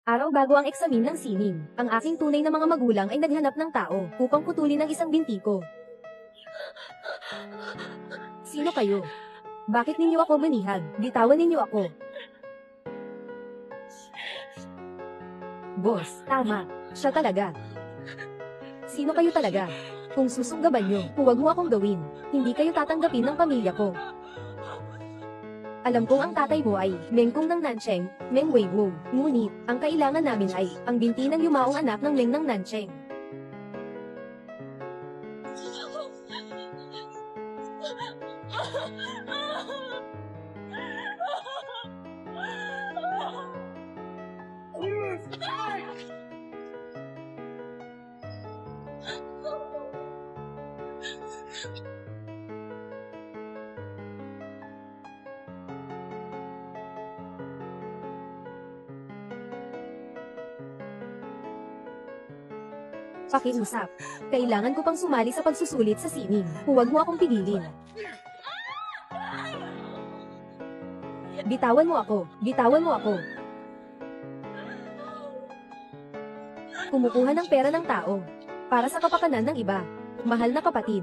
Araw bago ang eksamin ng sining, ang aking tunay na mga magulang ay naghanap ng tao upang putulin ang isang binti ko. Sino kayo? Bakit ninyo ako manihag? Bitawan ninyo ako. Boss, tama. Siya talaga. Sino kayo talaga? Kung susunggaban nyo, huwag mo akong gawin. Hindi kayo tatanggapin ng pamilya ko. Alam kong ang tatay mo ay Mengkong ng Nancheng, Meng Weiwu. Ngunit, ang kailangan namin ay ang binti ng yumaong anak ng Meng ng Nancheng. Pakiusap. Kailangan ko pang sumali sa pagsusulit sa sining. Huwag mo akong pigilin. Bitawan mo ako. Bitawan mo ako. Kumukuha ng pera ng tao. Para sa kapakanan ng iba. Mahal na kapatid.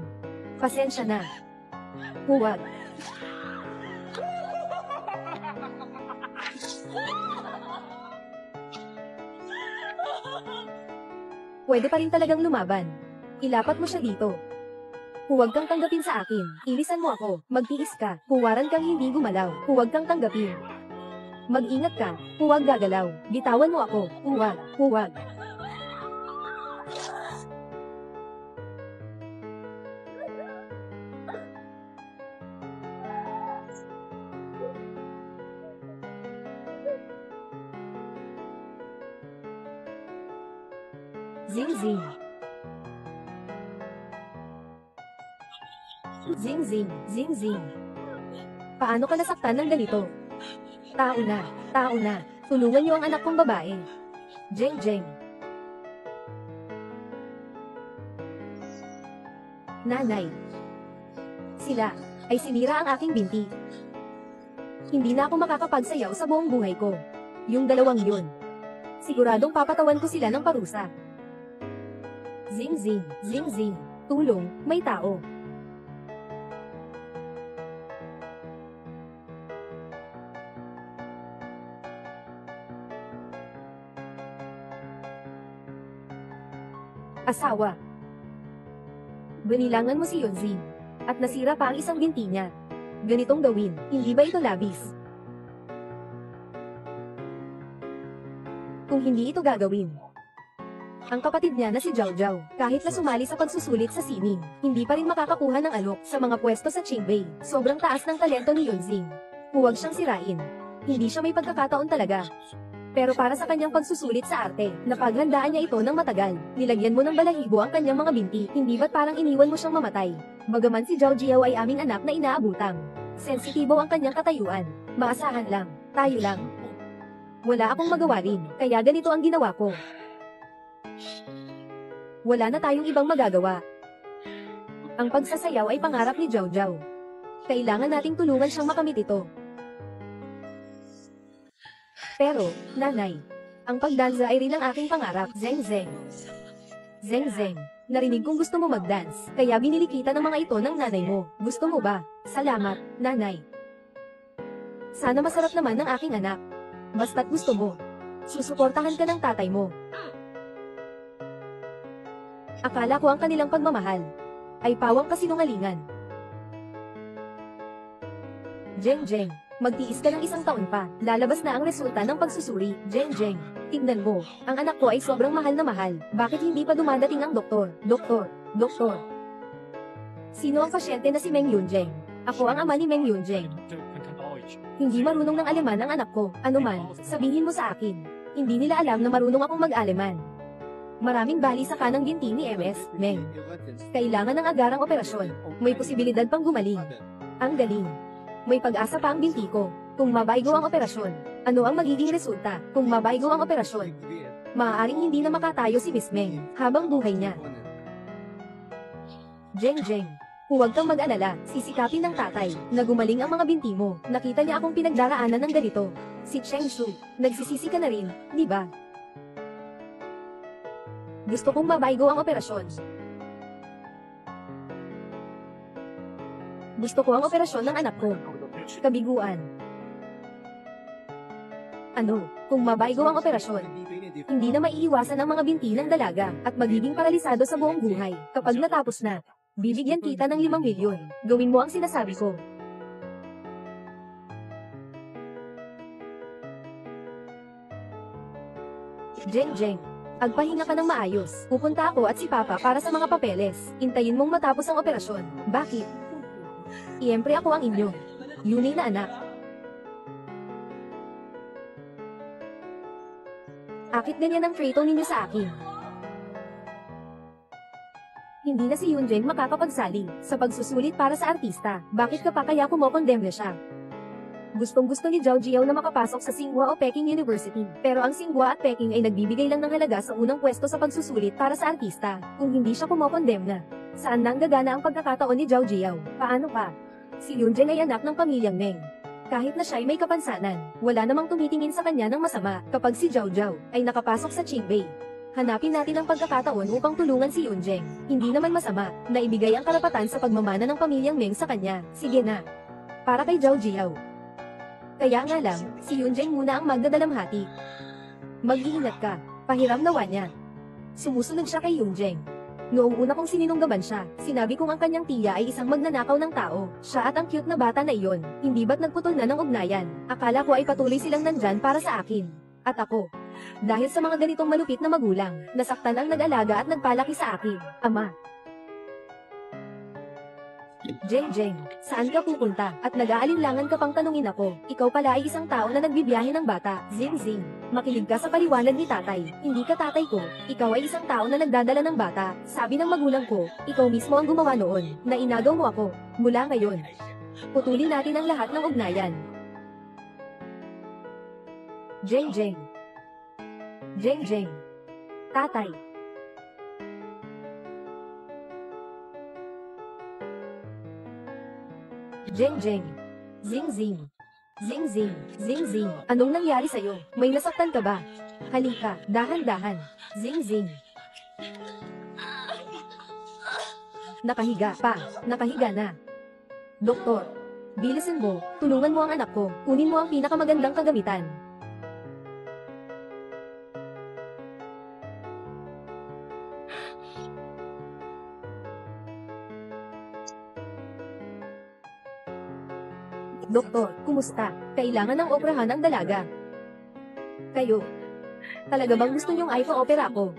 Pasensya na. Huwag. Pwede pa rin talagang lumaban. Ilapat mo siya dito. Huwag kang tanggapin sa akin. Ilisan mo ako. Magtiis ka. Huwaran kang hindi gumalaw. Huwag kang tanggapin. Mag-ingat ka. Huwag gagalaw. Bitawan mo ako. Huwag. Huwag. Zing zing. Zing zing, zing zing. Paano ka nasaktan ng ganito? Tao na, tao na. Tulungan niyo ang anak kong babae. Jeng jeng. Nanay. Sila ay sinira ang aking binti. Hindi na ako makakapagsayaw sa buong buhay ko. Yung dalawang yun. Siguradong papatawan ko sila ng parusa. Zing zing, zing zing. Tulong, may tao. Asawa. Binilangan mo si Yunzin. At nasira pa ang isang binti niya. Ganitong gawin, hindi ba ito labis? Kung hindi ito gagawin, ang kapatid niya na si Zhao Zhao, kahit na sumali sa pagsusulit sa sining, hindi pa rin makakakuha ng alok sa mga pwesto sa Qingbei. Sobrang taas ng talento ni Yunzing. Huwag siyang sirain. Hindi siya may pagkakataon talaga. Pero para sa kanyang pagsusulit sa arte, napaghandaan niya ito ng matagal. Nilagyan mo ng balahibo ang kanyang mga binti, hindi ba't parang iniwan mo siyang mamatay? Bagaman si Zhao Jiao ay aming anak na inaabutang. Sensitibo ang kanyang katayuan. Maasahan lang. Tayo lang. Wala akong magawa rin, kaya ganito ang ginawa ko. Wala na tayong ibang magagawa. Ang pagsasayaw ay pangarap ni Zhao Zhao. Kailangan nating tulungan siyang makamit ito. Pero, nanay, ang pagdansa ay rin ang aking pangarap. Zeng zeng. Zeng zeng. Narinig kong gusto mo magdance, kaya binili kita ng mga ito ng nanay mo. Gusto mo ba? Salamat, nanay. Sana masarap naman ng aking anak. Basta't gusto mo. Susuportahan ka ng tatay mo. Akala ko ang kanilang pagmamahal ay pawang kasinungalingan. Jeng jeng. Magtiis ka ng isang taon pa, lalabas na ang resulta ng pagsusuri. Jeng jeng. Tignan mo, ang anak ko ay sobrang mahal na mahal. Bakit hindi pa dumadating ang doktor? Doktor, doktor. Sino ang pasyente na si Meng Yunjeng? Ako ang ama ni Meng Yunjeng. Hindi marunong ng Aleman ang anak ko. Ano man, sabihin mo sa akin. Hindi nila alam na marunong akong mag-Aleman. Maraming bali sa kanang binti ni MS, Meng. Kailangan ng agarang operasyon. May posibilidad pang gumaling. Ang galing. May pag-asa pa ang binti ko. Kung mabaigo ang operasyon, ano ang magiging resulta? Kung mabaigo ang operasyon, maaaring hindi na makatayo si Miss Meng habang buhay niya. Jeng jeng. Huwag kang mag-alala, sisikapin ng tatay na gumaling ang mga binti mo. Nakita niya akong pinagdaraanan ng ganito. Si Cheng Shu, nagsisisi ka na rin, di ba? Gusto kong mabaigo ang operasyon. Gusto ko ang operasyon ng anak ko. Kabiguan. Ano, kung mabaigo ang operasyon? Hindi na maiiwasan ang mga binti ng dalaga at magiging paralisado sa buong buhay. Kapag natapos na, bibigyan kita ng 5 milyon. Gawin mo ang sinasabi ko. Jeng, agpahinga ka ng maayos. Pupunta ako at si Papa para sa mga papeles. Intayin mong matapos ang operasyon. Bakit? Iyempre ako ang inyo. Yunay na anak. Akit ganyan ang trato ninyo sa akin. Hindi na si Yunjeng makakapagsali sa pagsusulit para sa artista. Bakit ka pa kaya kumokondemna siya? Gustong-gusto ni Zhao Jiao na makapasok sa Tsinghua o Peking University. Pero ang Tsinghua at Peking ay nagbibigay lang ng halaga sa unang pwesto sa pagsusulit para sa artista. Kung hindi siya kumokondemna, saan nang gagana ang pagkakataon ni Zhao Jiao? Paano pa? Si Yunjeng ay anak ng pamilyang Meng. Kahit na siya'y may kapansanan, wala namang tumitingin sa kanya ng masama kapag si Zhao Jiao ay nakapasok sa Qingbei. Hanapin natin ang pagkakataon upang tulungan si Yunjeng. Hindi naman masama na ibigay ang karapatan sa pagmamana ng pamilyang Meng sa kanya. Sige na. Para kay Zhao Jiao. Kaya nga lang, si Yunjeng muna ang magdadalamhati. Mag-iingat ka, pahiram nawa niya. Sumusunod siya kay Yunjeng. Noong una kong sininunggaban siya, sinabi kong ang kanyang tiya ay isang magnanakaw ng tao. Siya at ang cute na bata na iyon, hindi ba't nagputol na ng ugnayan? Akala ko ay patuloy silang nandyan para sa akin. At ako. Dahil sa mga ganitong malupit na magulang, nasaktan ang nag-alaga at nagpalaki sa akin, ama. Jeng, saan ka pupunta? At nag-aalinlangan ka pang tanungin ako. Ikaw pala ay isang tao na nagbibiyahe ng bata. Zing. Makinig ka sa paliwanag ni tatay. Hindi ka tatay ko. Ikaw ay isang tao na nagdadala ng bata. Sabi ng magulang ko, ikaw mismo ang gumawa noon, na inagaw mo ako. Mula ngayon, putulin natin ang lahat ng ugnayan. Jeng. Tatay. Jeng. Zing. Anong nangyari sa'yo? May nasaktan ka ba? Halika, dahan-dahan. Zing. Nakahiga pa. Nakahiga na. Doktor, bilisin mo. Tulungan mo ang anak ko. Kunin mo ang pinakamagandang kagamitan. Doktor, kumusta? Kailangan ng operahan ang dalaga. Kayo, talaga bang gusto niyong ipa-opera ako?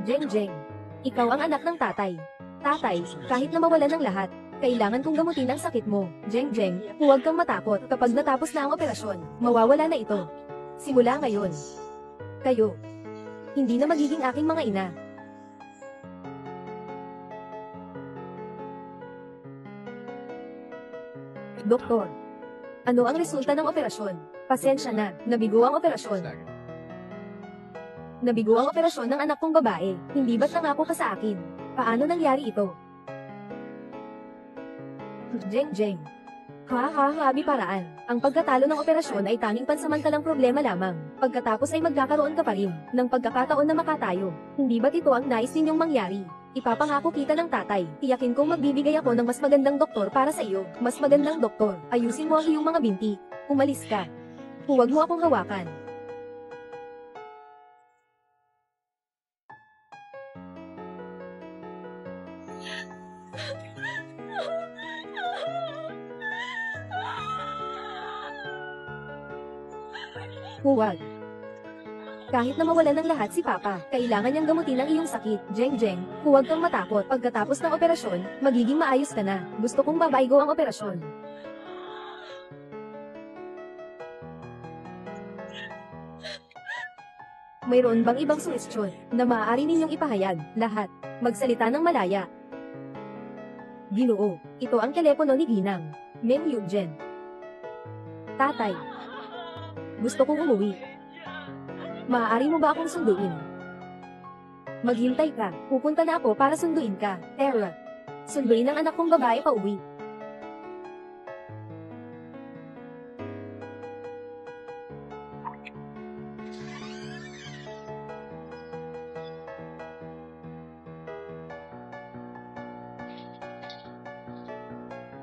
Jeng, ikaw ang anak ng tatay. Tatay, kahit na mawalan ng lahat, kailangan kong gamutin ang sakit mo. Jeng, huwag kang matakot. Kapag natapos na ang operasyon, mawawala na ito. Simula ngayon, kayo, hindi na magiging aking mga ina. Doktor, ano ang resulta ng operasyon? Pasensya na, nabigo ang operasyon. Nabigo ang operasyon ng anak kong babae. Hindi ba't nangako ka sa akin? Paano nangyari ito? Jeng. Habi paraan. Ang pagkatalo ng operasyon ay tanging pansamantalang problema lamang. Pagkatapos ay magkakaroon ka pa rin ng pagkakataon na makatayo. Hindi ba't ito ang nais ninyong mangyari? Ipapangako kita ng tatay. Tiyakin kong magbibigay ako ng mas magandang doktor para sa iyo. Mas magandang doktor. Ayusin mo ang iyong mga binti. Umalis ka. Huwag mo akong hawakan. Huwag. Kahit na mawalan ng lahat si Papa, kailangan niyang gamutin ang iyong sakit. Jeng, huwag kang matakot. Pagkatapos ng operasyon, magiging maayos ka na. Gusto kong babaigo ang operasyon. Mayroon bang ibang suhestyon na maaari ninyong ipahayag? Lahat. Magsalita ng malaya. Ginoo, ito ang telepono ni Ginang. Meng Yunjen. Tatay. Gusto kong umuwi. Maaari mo ba akong sunduin? Maghintay ka. Pupunta na ako para sunduin ka. Tara. Sunduin ang anak kong babae pa uwi.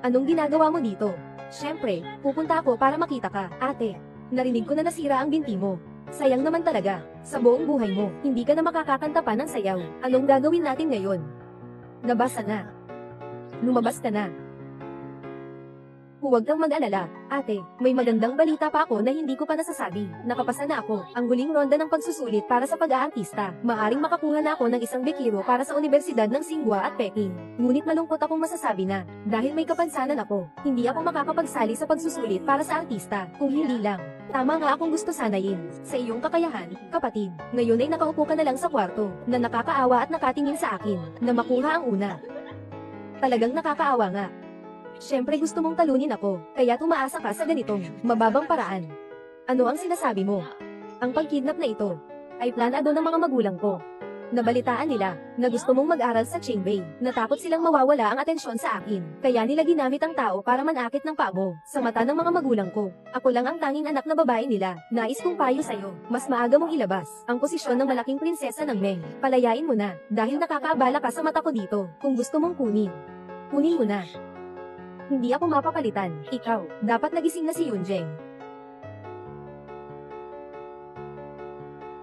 Anong ginagawa mo dito? Siyempre, pupunta ako para makita ka, ate. Narinig ko na nasira ang binti mo. Sayang naman talaga. Sa buong buhay mo, hindi ka na makakakanta pa ng sayaw. Anong gagawin natin ngayon? Nabasa na. Lumabas ka na. Huwag kang mag-alala, ate. May magandang balita pa ako na hindi ko pa nasasabi. Nakapasa na ako, ang huling ronda ng pagsusulit para sa pag-aartista. Maaring makakuha na ako ng isang bekiro para sa Universidad ng Tsinghua at Peking. Ngunit malungkot akong masasabi na, dahil may kapansanan ako, hindi ako makakapagsali sa pagsusulit para sa artista, kung hindi lang. Tama nga akong gusto sanayin. Sa iyong kakayahan, kapatid. Ngayon ay nakaupo ka na lang sa kwarto, na nakakaawa at nakatingin sa akin, na makuha ang una. Talagang nakakaawa nga. Siyempre gusto mong talunin ako, kaya tumaasa ka sa ganitong mababang paraan. Ano ang sinasabi mo? Ang pagkidnap na ito ay planado ng mga magulang ko. Nabalitaan nila na gusto mong mag-aral sa Qingbei. Natakot silang mawawala ang atensyon sa akin, kaya nila ginamit ang tao para manakit ng paa mo. Sa mata ng mga magulang ko, ako lang ang tanging anak na babae nila. Nais kong payo sa'yo, mas maaga mong ilabas ang posisyon ng malaking prinsesa ng Meng. Palayain mo na, dahil nakakaabala ka sa mata ko dito. Kung gusto mong kunin mo na. Hindi ako mapapalitan. Ikaw, dapat nagising na si Yunjeng.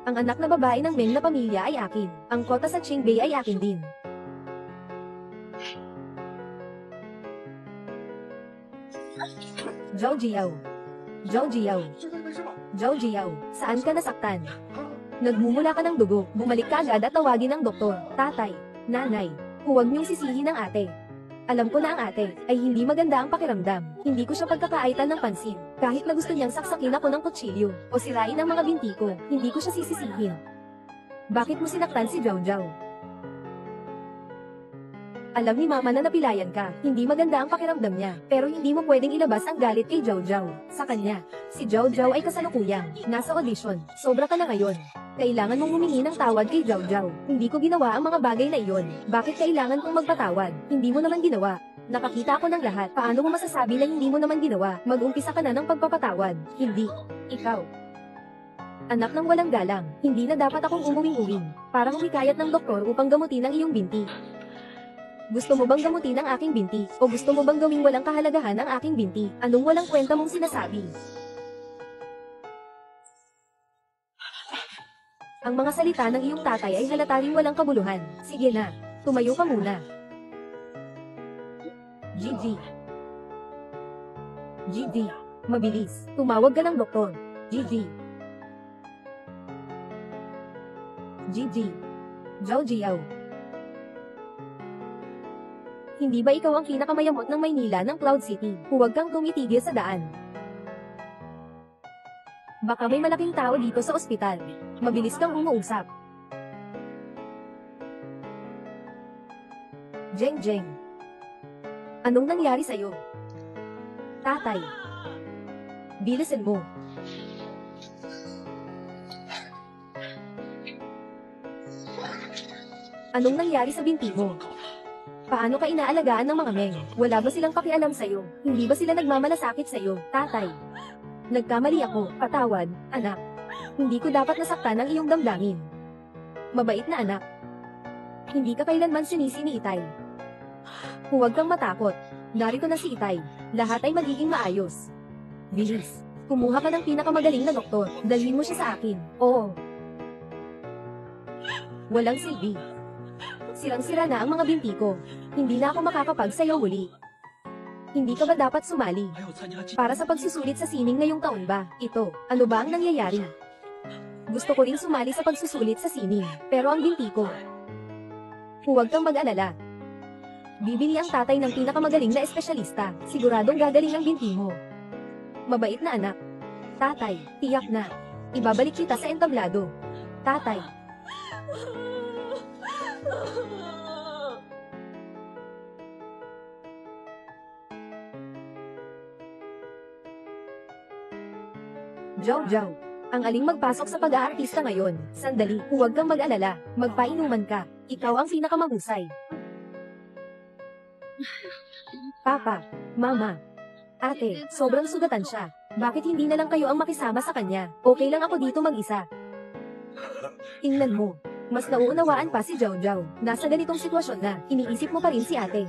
Ang anak na babae ng Meng na pamilya ay akin. Ang kota sa Qingbei ay akin din. Zhao Jiao. Zhao Jiao. Zhao Jiao, saan ka nasaktan? Nagmumula ka ng dugo, bumalik ka agad at tawagin ang doktor. Tatay, nanay, huwag niyong sisihin ang ate. Alam ko na ang ate, ay hindi maganda ang pakiramdam. Hindi ko siya pagkakaitan ng pansin. Kahit na gusto niyang saksakin ako ng kutsilyo, o sirain ang mga binti ko, hindi ko siya sisisihin. Bakit mo sinaktan si Zhao Zhao? Alam ni mama na napilayan ka, hindi maganda ang pakiramdam niya, pero hindi mo pwedeng ilabas ang galit kay Zhao Zhao. Sa kanya, si Zhao Zhao ay kasalukuyang nasa audition, sobra ka na ngayon. Kailangan mong humingi ng tawad kay Zhao Zhao. Hindi ko ginawa ang mga bagay na iyon. Bakit kailangan kong magpatawad? Hindi mo naman ginawa. Nakakita ako ng lahat. Paano mo masasabi na hindi mo naman ginawa? Mag-umpisa ka na ng pagpapatawad. Hindi. Ikaw. Anak ng walang galang. Hindi na dapat akong umuwing-uwing. Parang humikayat ng doktor upang gamutin ang iyong binti. Gusto mo bang gamutin ang aking binti? O gusto mo bang gawing walang kahalagahan ang aking binti? Anong walang kwenta mong sinasabi? Ang mga salita ng iyong tatay ay halata ring walang kabuluhan. Sige na, tumayo ka muna. Gigi. Gigi, mabilis. Tumawag ka ng doktor. Gigi. Gigi. Zhao Jiao. Hindi ba ikaw ang pinakamayamot ng Maynila ng Cloud City? Huwag kang tumitigil sa daan. Baka may malaking tao dito sa ospital. Mabilis kang umuusap. Jeng Jeng. Anong nangyari sa'yo? Tatay. Bilisan mo. Anong nangyari sa binti mo? Paano ka inaalagaan ng mga Meng? Wala ba silang pakialam sa'yo? Hindi ba sila nagmamalasakit sa'yo, tatay? Nagkamali ako, patawad, anak. Hindi ko dapat nasaktan ang iyong damdamin. Mabait na anak. Hindi ka kailanman sinisi ni Itay. Huwag kang matakot. Narito na si Itay. Lahat ay magiging maayos. Bilis. Kumuha ka ng pinakamagaling na doktor. Dalhin mo siya sa akin. Oo. Walang silbi. Sirang-sira na ang mga binti ko. Hindi na ako makakapagsayaw uli. Hindi ka ba dapat sumali? Para sa pagsusulit sa sining ngayong taon ba? Ito, ano ba ang nangyayari? Gusto ko rin sumali sa pagsusulit sa sining, pero ang binti ko. Huwag kang mag-alala. Bibili ang tatay ng pinakamagaling na espesyalista. Siguradong gagaling ang binti mo. Mabait na anak. Tatay, tiyak na. Ibabalik kita sa entablado. Tatay. Zhao Zhao. Ang aling magpasok sa pag-aartista ngayon. Sandali, huwag kang mag-alala. Magpainuman ka. Ikaw ang pinakamahusay. Papa, Mama, Ate, sobrang sugatan siya. Bakit hindi na lang kayo ang makisama sa kanya? Okay lang ako dito mag-isa. Tingnan mo. Mas nauunawaan pa si Zhao Zhao. Nasa ganitong sitwasyon na, iniisip mo pa rin si ate.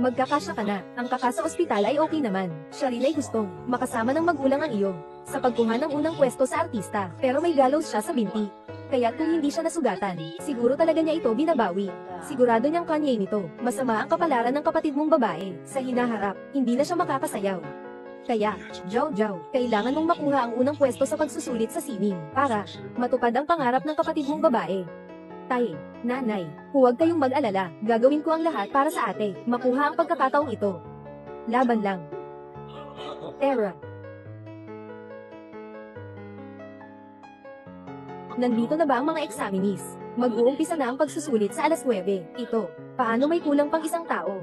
Magkakasya ka na, ang kaka sa ospital ay okay naman. Siya rin ay gustong makasama ng magulang ang iyo sa pagkuha ng unang pwesto sa artista, pero may gallows siya sa binti. Kaya kung hindi siya nasugatan, siguro talaga niya ito binabawi. Sigurado niyang kanya nito, masama ang kapalaran ng kapatid mong babae. Sa hinaharap, hindi na siya makakasayaw. Kaya, Jow, kailangan mong makuha ang unang pwesto sa pagsusulit sa sining, para matupad ang pangarap ng kapatid mong babae. Tay, nanay, huwag kayong mag-alala, gagawin ko ang lahat para sa ate, makuha ang pagkakataong ito. Laban lang. Tara. Nandito na ba ang mga examinees? Mag-uumpisa na ang pagsusulit sa alas 9. Ito, paano may kulang pang isang tao?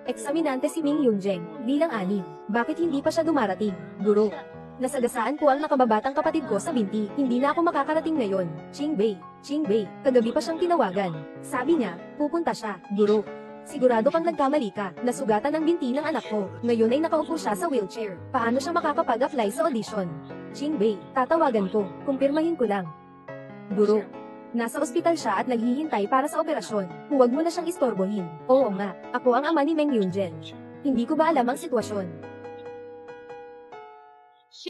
Eksaminante si Ming Yunjeng, bilang 6. Bakit hindi pa siya dumarating? Guro. Nasagasaan ko ang nakababatang kapatid ko sa binti, hindi na ako makakarating ngayon. Qingbei, kagabi pa siyang tinawagan. Sabi niya, pupunta siya. Guro. Sigurado kang nagkamali ka, nasugatan ang binti ng anak ko. Ngayon ay nakaupo siya sa wheelchair. Paano siya makakapag-apply sa audition? Qingbei, tatawagan ko, kumpirmahin ko lang. Guro. Nasa ospital siya at naghihintay para sa operasyon. Huwag mo na siyang istorbohin. Oo nga, ako ang ama ni Meng Yunjin. Hindi ko ba alam ang sitwasyon?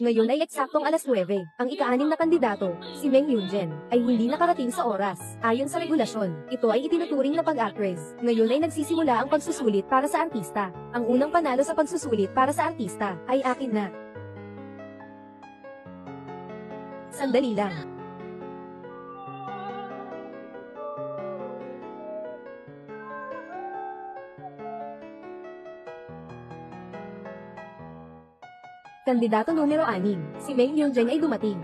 Ngayon ay eksaktong alas 9, ang ika-6 na kandidato, si Meng Yunjin, ay hindi nakarating sa oras. Ayon sa regulasyon, ito ay itinuturing na pag-actress. Ngayon ay nagsisimula ang pagsusulit para sa artista. Ang unang panalo sa pagsusulit para sa artista, ay akin na. Sandali lang. Kandidato numero 6, si Meng Yunjin ay dumating.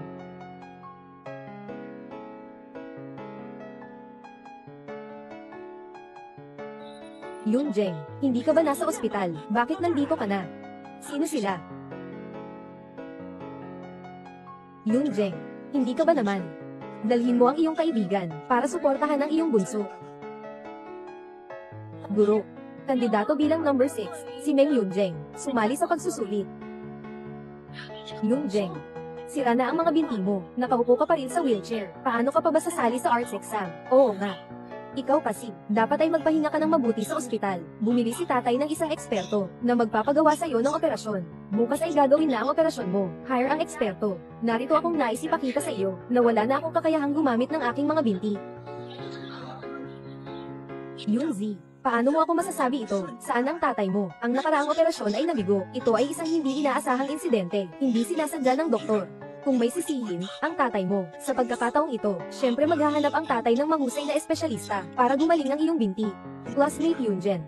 Yunjin, hindi ka ba nasa ospital? Bakit nandito ka na? Sino sila? Yunjin, hindi ka ba naman? Dalhin mo ang iyong kaibigan, para suportahan ang iyong bunso. Guro. Kandidato bilang number 6, si Meng Yunjin, sumali sa pagsusulit. Yunjin, sira na ang mga binti mo, nakaupo ka pa rin sa wheelchair, paano ka pa ba sasali sa arts exam? Oo nga. Ikaw kasi, dapat ay magpahinga ka ng mabuti sa ospital. Bumili si tatay ng isang eksperto, na magpapagawa sa iyo ng operasyon. Bukas ay gagawin na ang operasyon mo, hire ang eksperto. Narito akong nais ipakita sa iyo, na wala na akong kakayahang gumamit ng aking mga binti. Yunzi, paano mo ako masasabi ito? Saan ang tatay mo? Ang nakaraang operasyon ay nabigo. Ito ay isang hindi inaasahang insidente. Hindi sinasadya ng doktor. Kung may sisihin, ang tatay mo. Sa pagkakataong ito, syempre maghahanap ang tatay ng mahusay na espesyalista para gumaling ang iyong binti. Classmate Yunjin.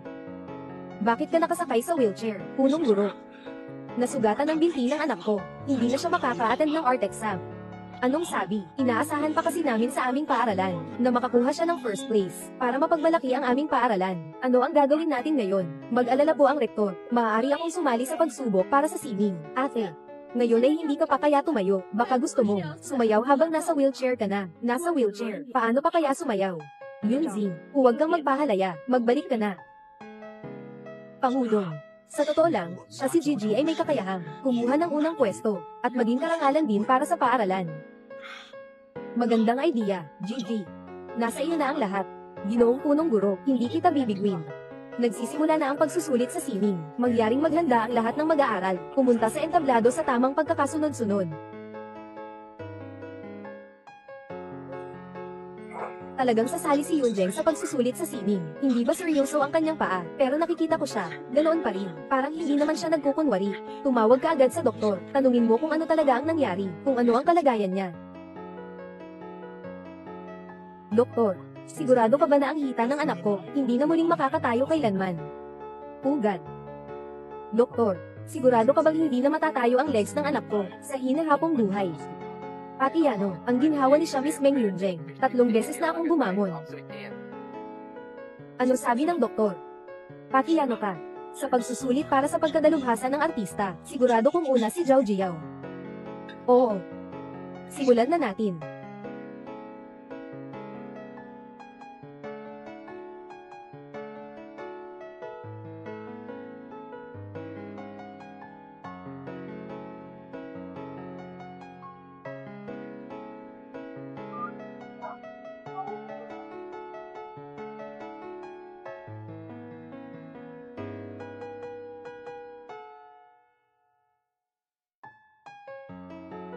Bakit ka nakasakay sa wheelchair? Punong guro. Nasugatan ang binti ng anak ko. Hindi na siya makaka-attend ng art exam. Anong sabi? Inaasahan pa kasi namin sa aming paaralan na makakuha siya ng first place para mapagmalaki ang aming paaralan. Ano ang gagawin natin ngayon? Mag-alala po ang rektor. Maaari akong sumali sa pagsubok para sa sining. Ate, ngayon ay hindi ka pa kaya tumayo. Baka gusto mo sumayaw habang nasa wheelchair ka na. Nasa wheelchair. Paano pa kaya sumayaw? Yunzi, huwag kang magpahalaya. Magbalik ka na. Pangulong. Sa totoo lang, siya si Gigi ay may kakayahang kumuha ng unang pwesto at maging karangalan din para sa paaralan. Magandang idea, Gigi. Nasa iyo na ang lahat. Ginoong punong guro, hindi kita bibigwin. Nagsisimula na ang pagsusulit sa sining. Mangyaring maghanda ang lahat ng mag-aaral, pumunta sa entablado sa tamang pagkakasunod-sunod. Talagang sasali si Yunjin sa pagsusulit sa sining. Hindi ba seryoso ang kanyang paa? Pero nakikita ko siya, ganoon pa rin. Parang hindi naman siya nagkukunwari. Tumawag ka agad sa doktor. Tanungin mo kung ano talaga ang nangyari, kung ano ang kalagayan niya. Doktor, sigurado ka ba na ang hita ng anak ko, hindi na muling makakatayo kailanman? Pugad. Doktor, sigurado ka bang hindi na matatayo ang legs ng anak ko, sa hinahapong buhay? Pati ano, ang ginhawa ni siya Miss Meng Yunjin, 3 beses na akong bumangon. Ano sabi ng doktor? Pati ano ka? Sa pagsusulit para sa pagkadalubhasa ng artista, sigurado kong una si Zhao Jiao. Oo. Simulan na natin.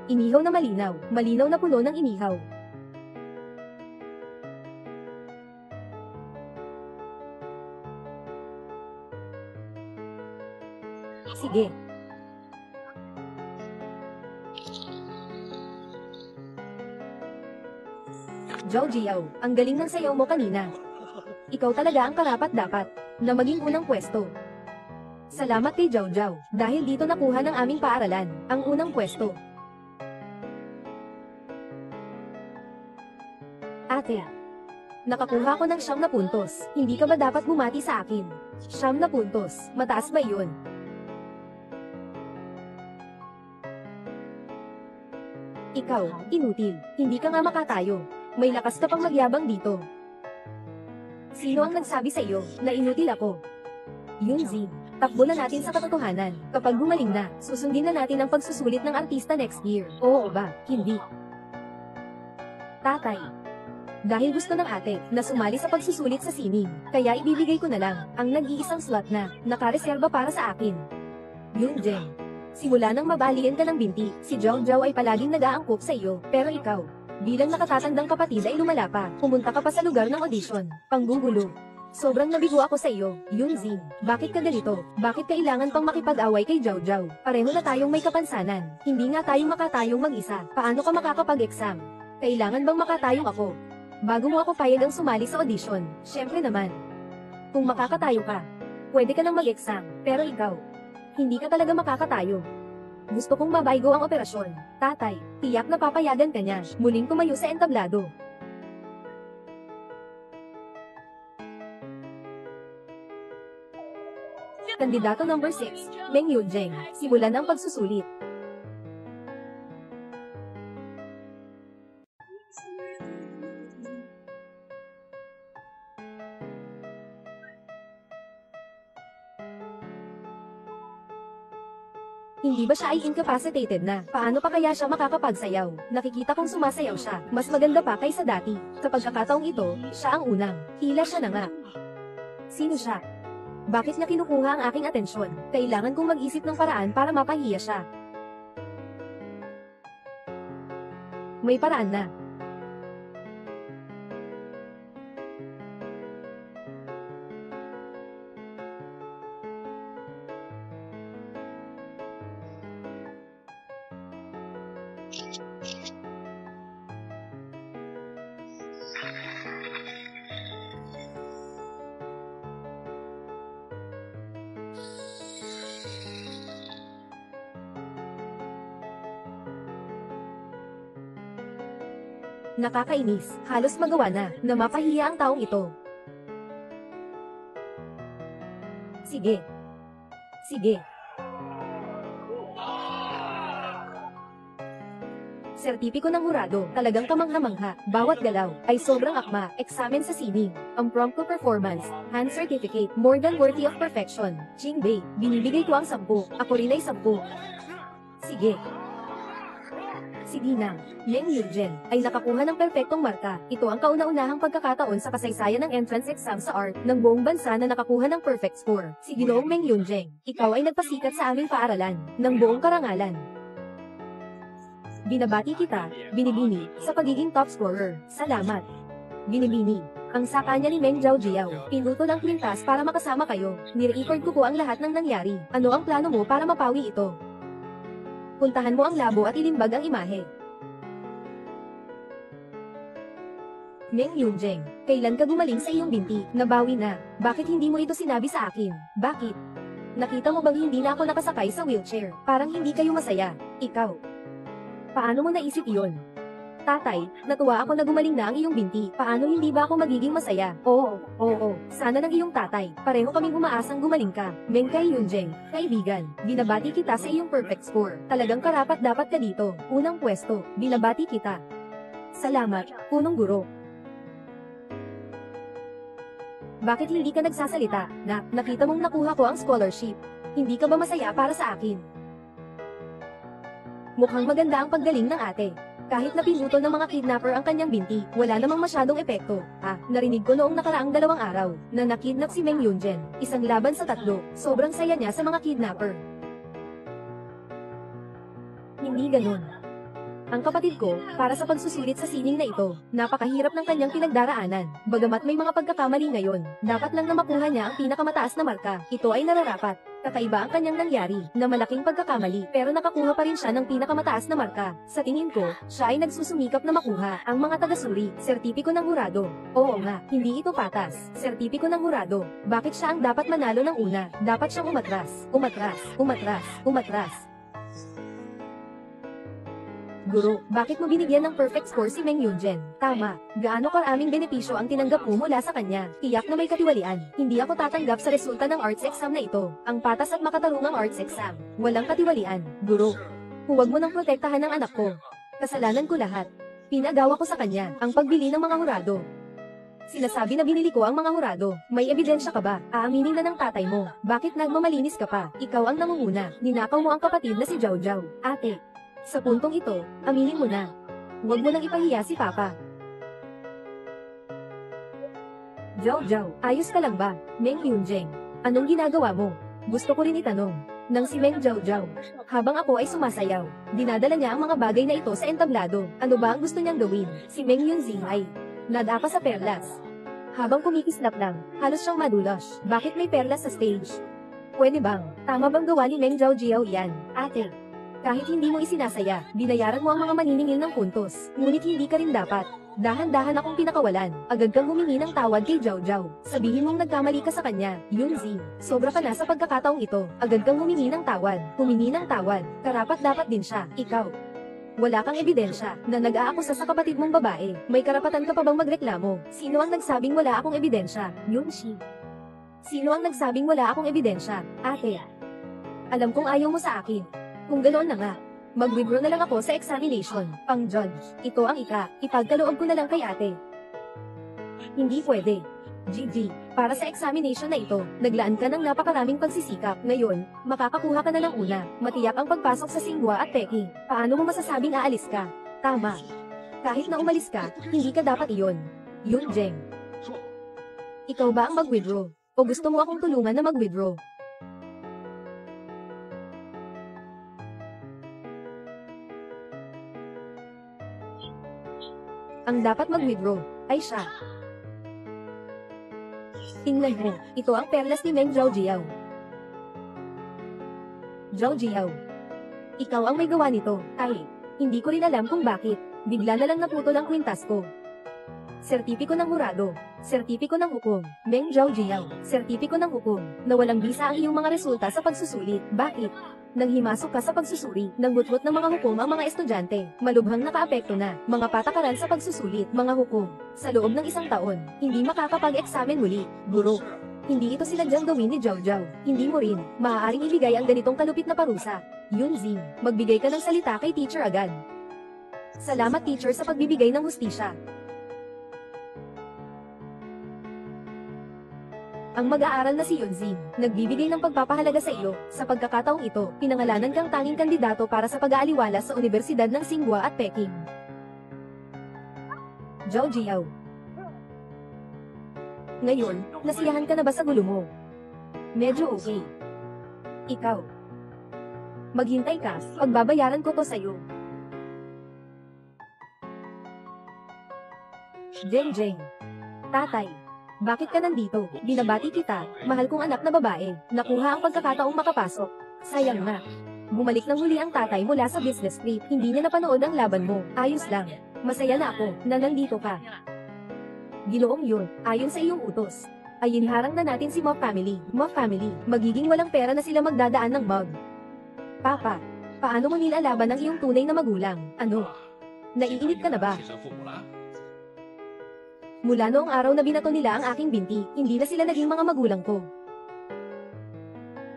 Inihaw na malinaw, malinaw na puno ng inihaw. Sige. Zhao Jiao, ang galing ng sayaw mo kanina. Ikaw talaga ang karapat-dapat na maging unang pwesto. Salamat kay Zhao Jiao, dahil dito nakuha ng aming paaralan ang unang pwesto. Ate, nakakuha ko ng 9 na puntos. Hindi ka ba dapat bumati sa akin? 9 na puntos, mataas ba iyon? Ikaw, inutil. Hindi ka nga makatayo. May lakas ka pang magyabang dito. Sino ang nagsabi sa iyo na inutil ako? Yunzi, takbo na natin sa katotohanan. Kapag gumaling na, susundin na natin ang pagsusulit ng artista next year. Oo ba? Hindi. Tatay. Dahil gusto ng ate na sumali sa pagsusulit sa sining, kaya ibibigay ko na lang ang nag-iisang slot na nakareserba para sa akin. Yunjeng. Simula nang mabalian ka ng binti, si Zhao Jiao ay palaging nag-aangkop sa iyo, pero ikaw, bilang nakatatandang kapatid ay lumala pa, pumunta ka pa sa lugar ng audition, panggugulo. Sobrang nabigo ako sa iyo, Yunzi. Bakit ka ganito? Bakit kailangan pang makipag-away kay Zhao Jiao? Pareho na tayong may kapansanan. Hindi nga tayong makatayong mag-isa. Paano ka makakapag-exam? Kailangan bang makatayong ako? Bago mo ako payagang sumali sa audition, syempre naman. Kung makakatayo ka, pwede ka nang mag-exam, pero ikaw, hindi ka talaga makakatayo. Gusto kong mabaygo ang operasyon. Tatay, tiyak na papayagan ka niya. Muling tumayo sa entablado. Kandidato number 6, Meng Yunjeng. Simulan ang pagsusulit. Hindi ba siya ay incapacitated na? Paano pa kaya siya makakapagsayaw? Nakikita kong sumasayaw siya. Mas maganda pa kaysa dati. Sa pagkakataong ito, siya ang unang. Tila siya na nga. Sino siya? Bakit niya kinukuha ang aking atensyon? Kailangan kong mag-isip ng paraan para mapahiya siya. May paraan na. Nakakainis, halos magawa na mapahiya ang taong ito. Sige. Sige. Sertipiko ng hurado, talagang kamangha-mangha, bawat galaw, ay sobrang akma, eksamen sa sining, ang prompto performance, hand certificate, more than worthy of perfection. Jingbei, binibigay ko ang 10, ako rin ay 10. Sige. Si Dinang, Meng Yunjeng, ay nakakuha ng perpektong marka. Ito ang kauna-unahang pagkakataon sa kasaysayan ng entrance exam sa art ng buong bansa na nakakuha ng perfect score. Si Ginoong Meng Yunjeng, ikaw ay nagpasikat sa aming paaralan ng buong karangalan. Binabati kita, Binibini, sa pagiging top scorer. Salamat. Binibini, ang saka niya ni Meng Zhao Jiao, pinuto ng kwintas para makasama kayo. Ni-record ko po ang lahat ng nangyari. Ano ang plano mo para mapawi ito? Puntahan mo ang labo at ilimbag ang imahe. Meng Yunjeng, kailan ka gumaling sa iyong binti? Nabawi na. Bakit hindi mo ito sinabi sa akin? Bakit? Nakita mo bang hindi na ako nakasakay sa wheelchair? Parang hindi kayo masaya. Ikaw. Paano mo naisip iyon? Tatay, natuwa ako na gumaling na ang iyong binti. Paano hindi ba ako magiging masaya? Oo. Sana ng iyong tatay. Pareho kaming umaasang gumaling ka. Meng Kai Yunjeng, kaibigan. Binabati kita sa iyong perfect score. Talagang karapat dapat ka dito. Unang pwesto. Binabati kita. Salamat, punong guro. Bakit hindi ka nagsasalita? Nakita mong nakuha ko ang scholarship. Hindi ka ba masaya para sa akin? Mukhang maganda ang paggaling ng ate. Kahit na pinutol ng mga kidnapper ang kanyang binti, wala namang masyadong epekto. Narinig ko noong nakaraang 2 araw, na nakidnap si Meng Yunjeng, 1 laban sa 3, sobrang saya niya sa mga kidnapper. Hindi ganun. Ang kapatid ko, para sa pagsusulit sa sining na ito, napakahirap ng kanyang pinagdaraanan. Bagamat may mga pagkakamali ngayon, dapat lang na makuha niya ang pinakamataas na marka. Ito ay nararapat. Kakaiba ang kanyang nangyari, na malaking pagkakamali, pero nakakuha pa rin siya ng pinakamataas na marka. Sa tingin ko, siya ay nagsusumikap na makuha ang mga taga-suri, sertipiko ng hurado. Oo nga, hindi ito patas. Sertipiko ng hurado. Bakit siya ang dapat manalo ng una? Dapat siyang umatras. Umatras. Umatras. Umatras. Guro, bakit mo binigyan ng perfect score si Meng Yunjen? Tama. Gaano karaming benepisyo ang tinanggap mo mula sa kanya? Tiyak na may katiwalian. Hindi ako tatanggap sa resulta ng arts exam na ito. Ang patas at makatarungang arts exam. Walang katiwalian. Guro, huwag mo nang protektahan ng anak ko. Kasalanan ko lahat. Pinagawa ko sa kanya ang pagbili ng mga hurado. Sinasabi na binili ko ang mga hurado. May ebidensya ka ba? Aaminin na ng tatay mo. Bakit nagmamalinis ka pa? Ikaw ang nangunguna. Ninakaw mo ang kapatid na si Zhao Zhao. Ate. Sa puntong ito, aminin mo na. Huwag mo nang ipahiya si Papa. Zhao Zhao, ayos ka lang ba? Meng Yunjeng, anong ginagawa mo? Gusto ko rin itanong. Nang si Meng Zhao Zhao, habang ako ay sumasayaw, dinadala niya ang mga bagay na ito sa entablado. Ano ba ang gusto niyang gawin? Si Meng Yunjing ay nadapa sa perlas. Habang kumikislap lang, halos siyang madulas. Bakit may perlas sa stage? Pwede bang, tama bang gawa ni Meng Zhao Jiao yan? Ate. Kahit hindi mo isinasaya, binayaran mo ang mga maniningil ng puntos. Ngunit hindi ka rin dapat. Dahan-dahan akong pinakawalan. Agad kang humingi ng tawad kay Zhao Zhao. Sabihin mong nagkamali ka sa kanya. Yunzi, sobra ka na sa pagkakataong ito. Agad kang humingi ng tawad. Humingi ng tawad. Karapat dapat din siya. Ikaw. Wala kang ebidensya na nag-aakusa sa kapatid mong babae. May karapatan ka pa bang magreklamo? Sino ang nagsabing wala akong ebidensya? Yunzi. Sino ang nagsabing wala akong ebidensya? Ate. Alam kong ayaw mo sa akin. Kung ganoon na nga, mag-withdraw na lang ako sa examination. Pang-judge, ito ang ipagkaloob ko na lang kay ate. Hindi pwede. GG, para sa examination na ito, naglaan ka ng napakaraming pagsisikap. Ngayon, makakakuha ka na ng una. Matiyak ang pagpasok sa Tsinghua at Peking. Paano mo masasabing aalis ka? Tama. Kahit na umalis ka, hindi ka dapat iyon. Yunjeng. Ikaw ba ang mag-withdraw? O gusto mo akong tulungan na mag-withdraw? Ang dapat mag-withdraw ay siya. Tingnan mo, ito ang perlas ni Meng Zhao Jiao. Zhao Jiao. Ikaw ang may gawa nito. Ay, hindi ko rin alam kung bakit. Bigla na lang naputol ang kwintas ko. Sertipiko ng hurado. Sertipiko ng hukom. Meng Zhao Jiao. Sertipiko ng hukom. Na walang bisa ang iyong mga resulta sa pagsusulit. Bakit? Nang himasok ka sa pagsusuri, nang butbot ng mga hukom ang mga estudyante, malubhang nakaapekto na, mga patakaran sa pagsusulit, mga hukom. Sa loob ng isang taon, hindi makakapag-eksamen muli. Guro. Hindi ito sinadyang gawin ni Zhao Zhao. Hindi mo rin, maaaring ibigay ang ganitong kalupit na parusa. Yunzi, magbigay ka ng salita kay teacher agad. Salamat teacher sa pagbibigay ng hustisya. Ang mag-aaral na si Yunzi, nagbibigay ng pagpapahalaga sa iyo. Sa pagkakataong ito, pinangalanan kang tanging kandidato para sa pag-aaliwala sa Universidad ng Tsinghua at Peking. Zhao Jiao. Ngayon, nasiyahan ka na ba sa gulo mo? Medyo okay. Ikaw. Maghintay ka, pagbabayaran ko to sa'yo. Jeng Jeng. Tatay. Bakit ka nandito? Binabati kita, mahal kong anak na babae. Nakuha ang pagkakataong makapasok. Sayang na. Bumalik ng huli ang tatay mula sa business trip. Hindi niya napanood ang laban mo. Ayos lang. Masaya na ako na nandito ka. Ginoong yun, ayon sa iyong utos. Ay iniharang na natin si Mob Family. Mob Family, magiging walang pera na sila magdadaan ng mug. Papa, paano mo nilalaban ang iyong tunay na magulang? Ano? Naiinip ka na ba? Mula noong araw na binato nila ang aking binti, hindi na sila naging mga magulang ko.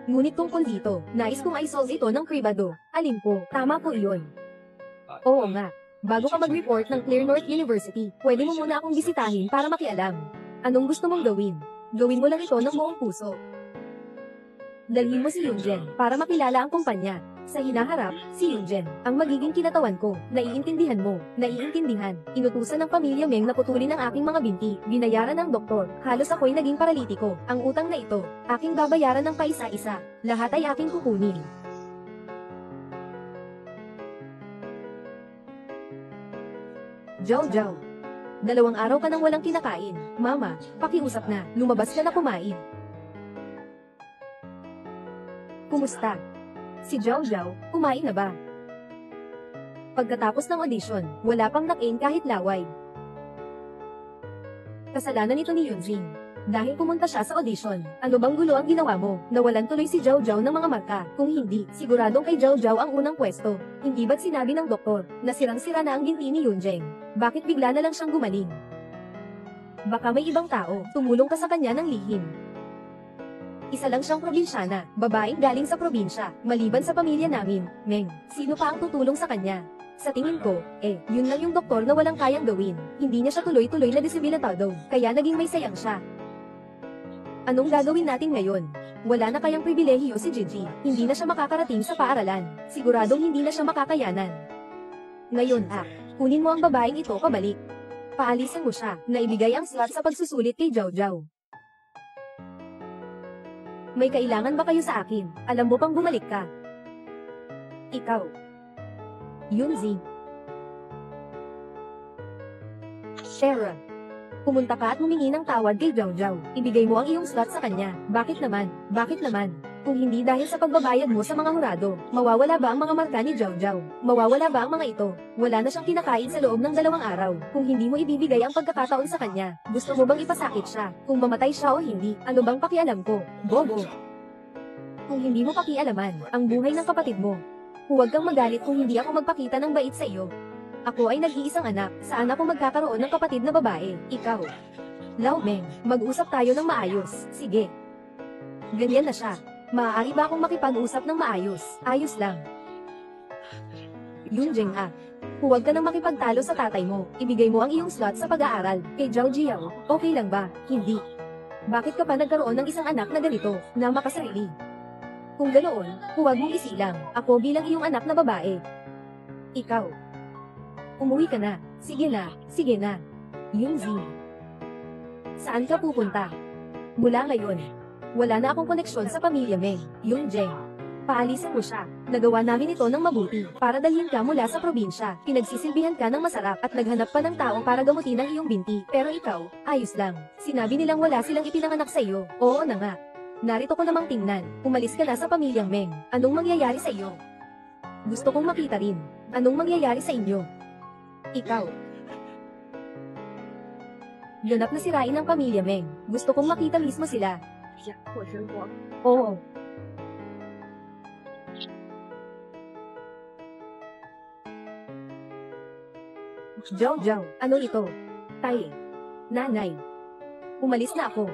Ngunit tungkol dito, nais kong i-solve ito ng kribado. Alin po, tama po iyon. Oo nga, bago ka mag-report ng Clear North University, pwede mo muna akong bisitahin para makialam. Anong gusto mong gawin? Gawin mo lang ito ng buong puso. Dalhin mo si Yunjen para makilala ang kumpanya. Sa hinaharap, si Yunjen, ang magiging kinatawan ko. Naiintindihan mo, naiintindihan. Inutusan ng pamilya Meng na putulin ang aking mga binti. Binayaran ng doktor. Halos ako'y naging paralitiko. Ang utang na ito, aking babayaran ng paisa-isa. Lahat ay aking kukunin. Jojo. 2 araw ka nang walang kinakain. Mama, pakiusap na, lumabas ka na kumain. Kumusta? Si Jojo, kumain na ba? Pagkatapos ng audition, wala pang nakain kahit laway. Kasalanan ito ni Yunjin. Dahil pumunta siya sa audition, ano bang gulo ang ginawa mo? Nawalan tuloy si Jojo ng mga marka. Kung hindi, siguradong kay Jojo ang unang pwesto. Hindi ba't sinabi ng doktor, na sirang-sira na ang ginti ni Yunjin? Bakit bigla na lang siyang gumaling? Baka may ibang tao, tumulong ka sa kanya ng lihim. Isa lang siyang probinsyana, babaeng galing sa probinsya, maliban sa pamilya namin. Meng, sino pa ang tutulong sa kanya? Sa tingin ko, yun lang yung doktor na walang kayang gawin. Hindi niya siya tuloy-tuloy na desibilitado, kaya naging may sayang siya. Anong gagawin natin ngayon? Wala na kayang pribilehiyo si Gigi, hindi na siya makakarating sa paaralan. Siguradong hindi na siya makakayanan. Ngayon kunin mo ang babaeng ito pabalik. Paalisin mo siya, na ibigay ang slot sa pagsusulit kay Jojo. May kailangan ba kayo sa akin? Alam mo pang bumalik ka. Ikaw. Yunzi. Shera. Pumunta ka at humingi ng tawad kay Jojo. Ibigay mo ang iyong slot sa kanya. Bakit naman? Bakit naman? Kung hindi dahil sa pagbabayad mo sa mga hurado, mawawala ba ang mga marka ni Jojo? Mawawala ba ang mga ito? Wala na siyang kinakain sa loob ng 2 araw. Kung hindi mo ibibigay ang pagkakataon sa kanya, gusto mo bang ipasakit siya? Kung mamatay siya o hindi, ano bang pakialam ko? Bobo! Kung hindi mo pakialaman, ang buhay ng kapatid mo. Huwag kang magalit kung hindi ako magpakita ng bait sa iyo. Ako ay nag-iisang anak, saan ako magkakaroon ng kapatid na babae? Ikaw. Lau Meng, mag-usap tayo ng maayos. Sige. Ganyan na siya. Maaari ba akong makipag-usap ng maayos? Ayos lang. Yunjing huwag ka nang makipagtalo sa tatay mo. Ibigay mo ang iyong slot sa pag-aaral. Kay Zhao Jiao, okay lang ba? Hindi. Bakit ka pa nagkaroon ng isang anak na ganito, na makasarili? Kung ganoon, huwag mong isilang. Ako bilang iyong anak na babae. Ikaw. Umuwi ka na. Sige na, sige na. Yunzi. Saan ka pupunta? Mula ngayon, wala na akong koneksyon sa pamilya Meng. Yunjing. Paalisin mo siya. Nagawa namin ito ng mabuti, para dalhin ka mula sa probinsya. Pinagsisilbihan ka ng masarap at naghanap pa ng tao para gamutin ang iyong binti. Pero ikaw, ayos lang. Sinabi nilang wala silang ipinanganak sa iyo. Oo na nga. Narito ko namang tingnan. Umalis ka na sa pamilyang Meng. Anong mangyayari sa iyo? Gusto kong makita rin. Anong mangyayari sa inyo? Ikaw. Ganap na sirain ang pamilya Meng. Gusto kong makita mismo sila. Oo. Jojo, ano ito? Tay. Nanay. Umalis na ako.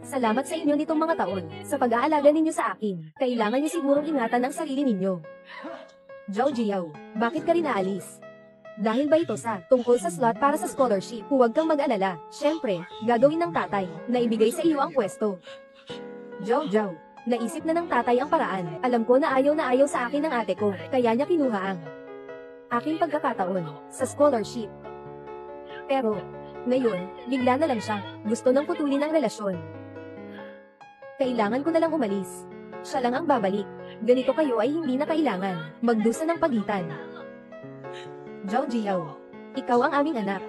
Salamat sa inyo nitong mga taon, sa pag-aalaga ninyo sa akin. Kailangan niyo sigurong ingatan ang sarili ninyo. Zhao Jiao, bakit ka rin naalis? Dahil ba ito tungkol sa slot para sa scholarship? Huwag kang mag-alala. Siyempre, gagawin ng tatay, na ibigay sa iyo ang pwesto. Jojo, naisip na ng tatay ang paraan. Alam ko na ayaw sa akin ng ate ko, kaya niya kinuha ang aking pagkakataon sa scholarship. Pero, ngayon, bigla na lang siya. Gusto nang putulin ang relasyon. Kailangan ko na lang umalis. Siya lang ang babalik. Ganito kayo ay hindi na kailangan magdusa ng pagitan. Zhao Jiao, ikaw ang aming anak.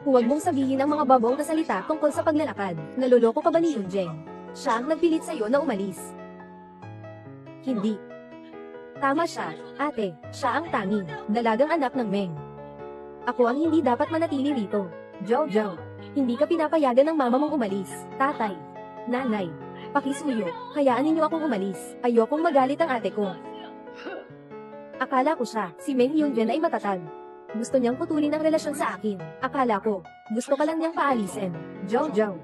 Huwag mong sabihin ang mga babaw na salita tungkol sa paglalakad. Naloloko ka ba ni Yunjing? Siya ang nagpilit sa'yo na umalis. Hindi. Tama siya, ate. Siya ang tanging, dalagang anak ng Meng. Ako ang hindi dapat manatili rito. Jojo, hindi ka pinapayagan ng mama mong umalis. Tatay, nanay, pakisuyo, hayaan ninyo akong umalis. Ayokong magalit ang ate ko. Akala ko si Meng Yunjin ay matatag. Gusto niyang putulin ang relasyon sa akin. Akala ko, gusto ka lang niyang paalisin. Jojo.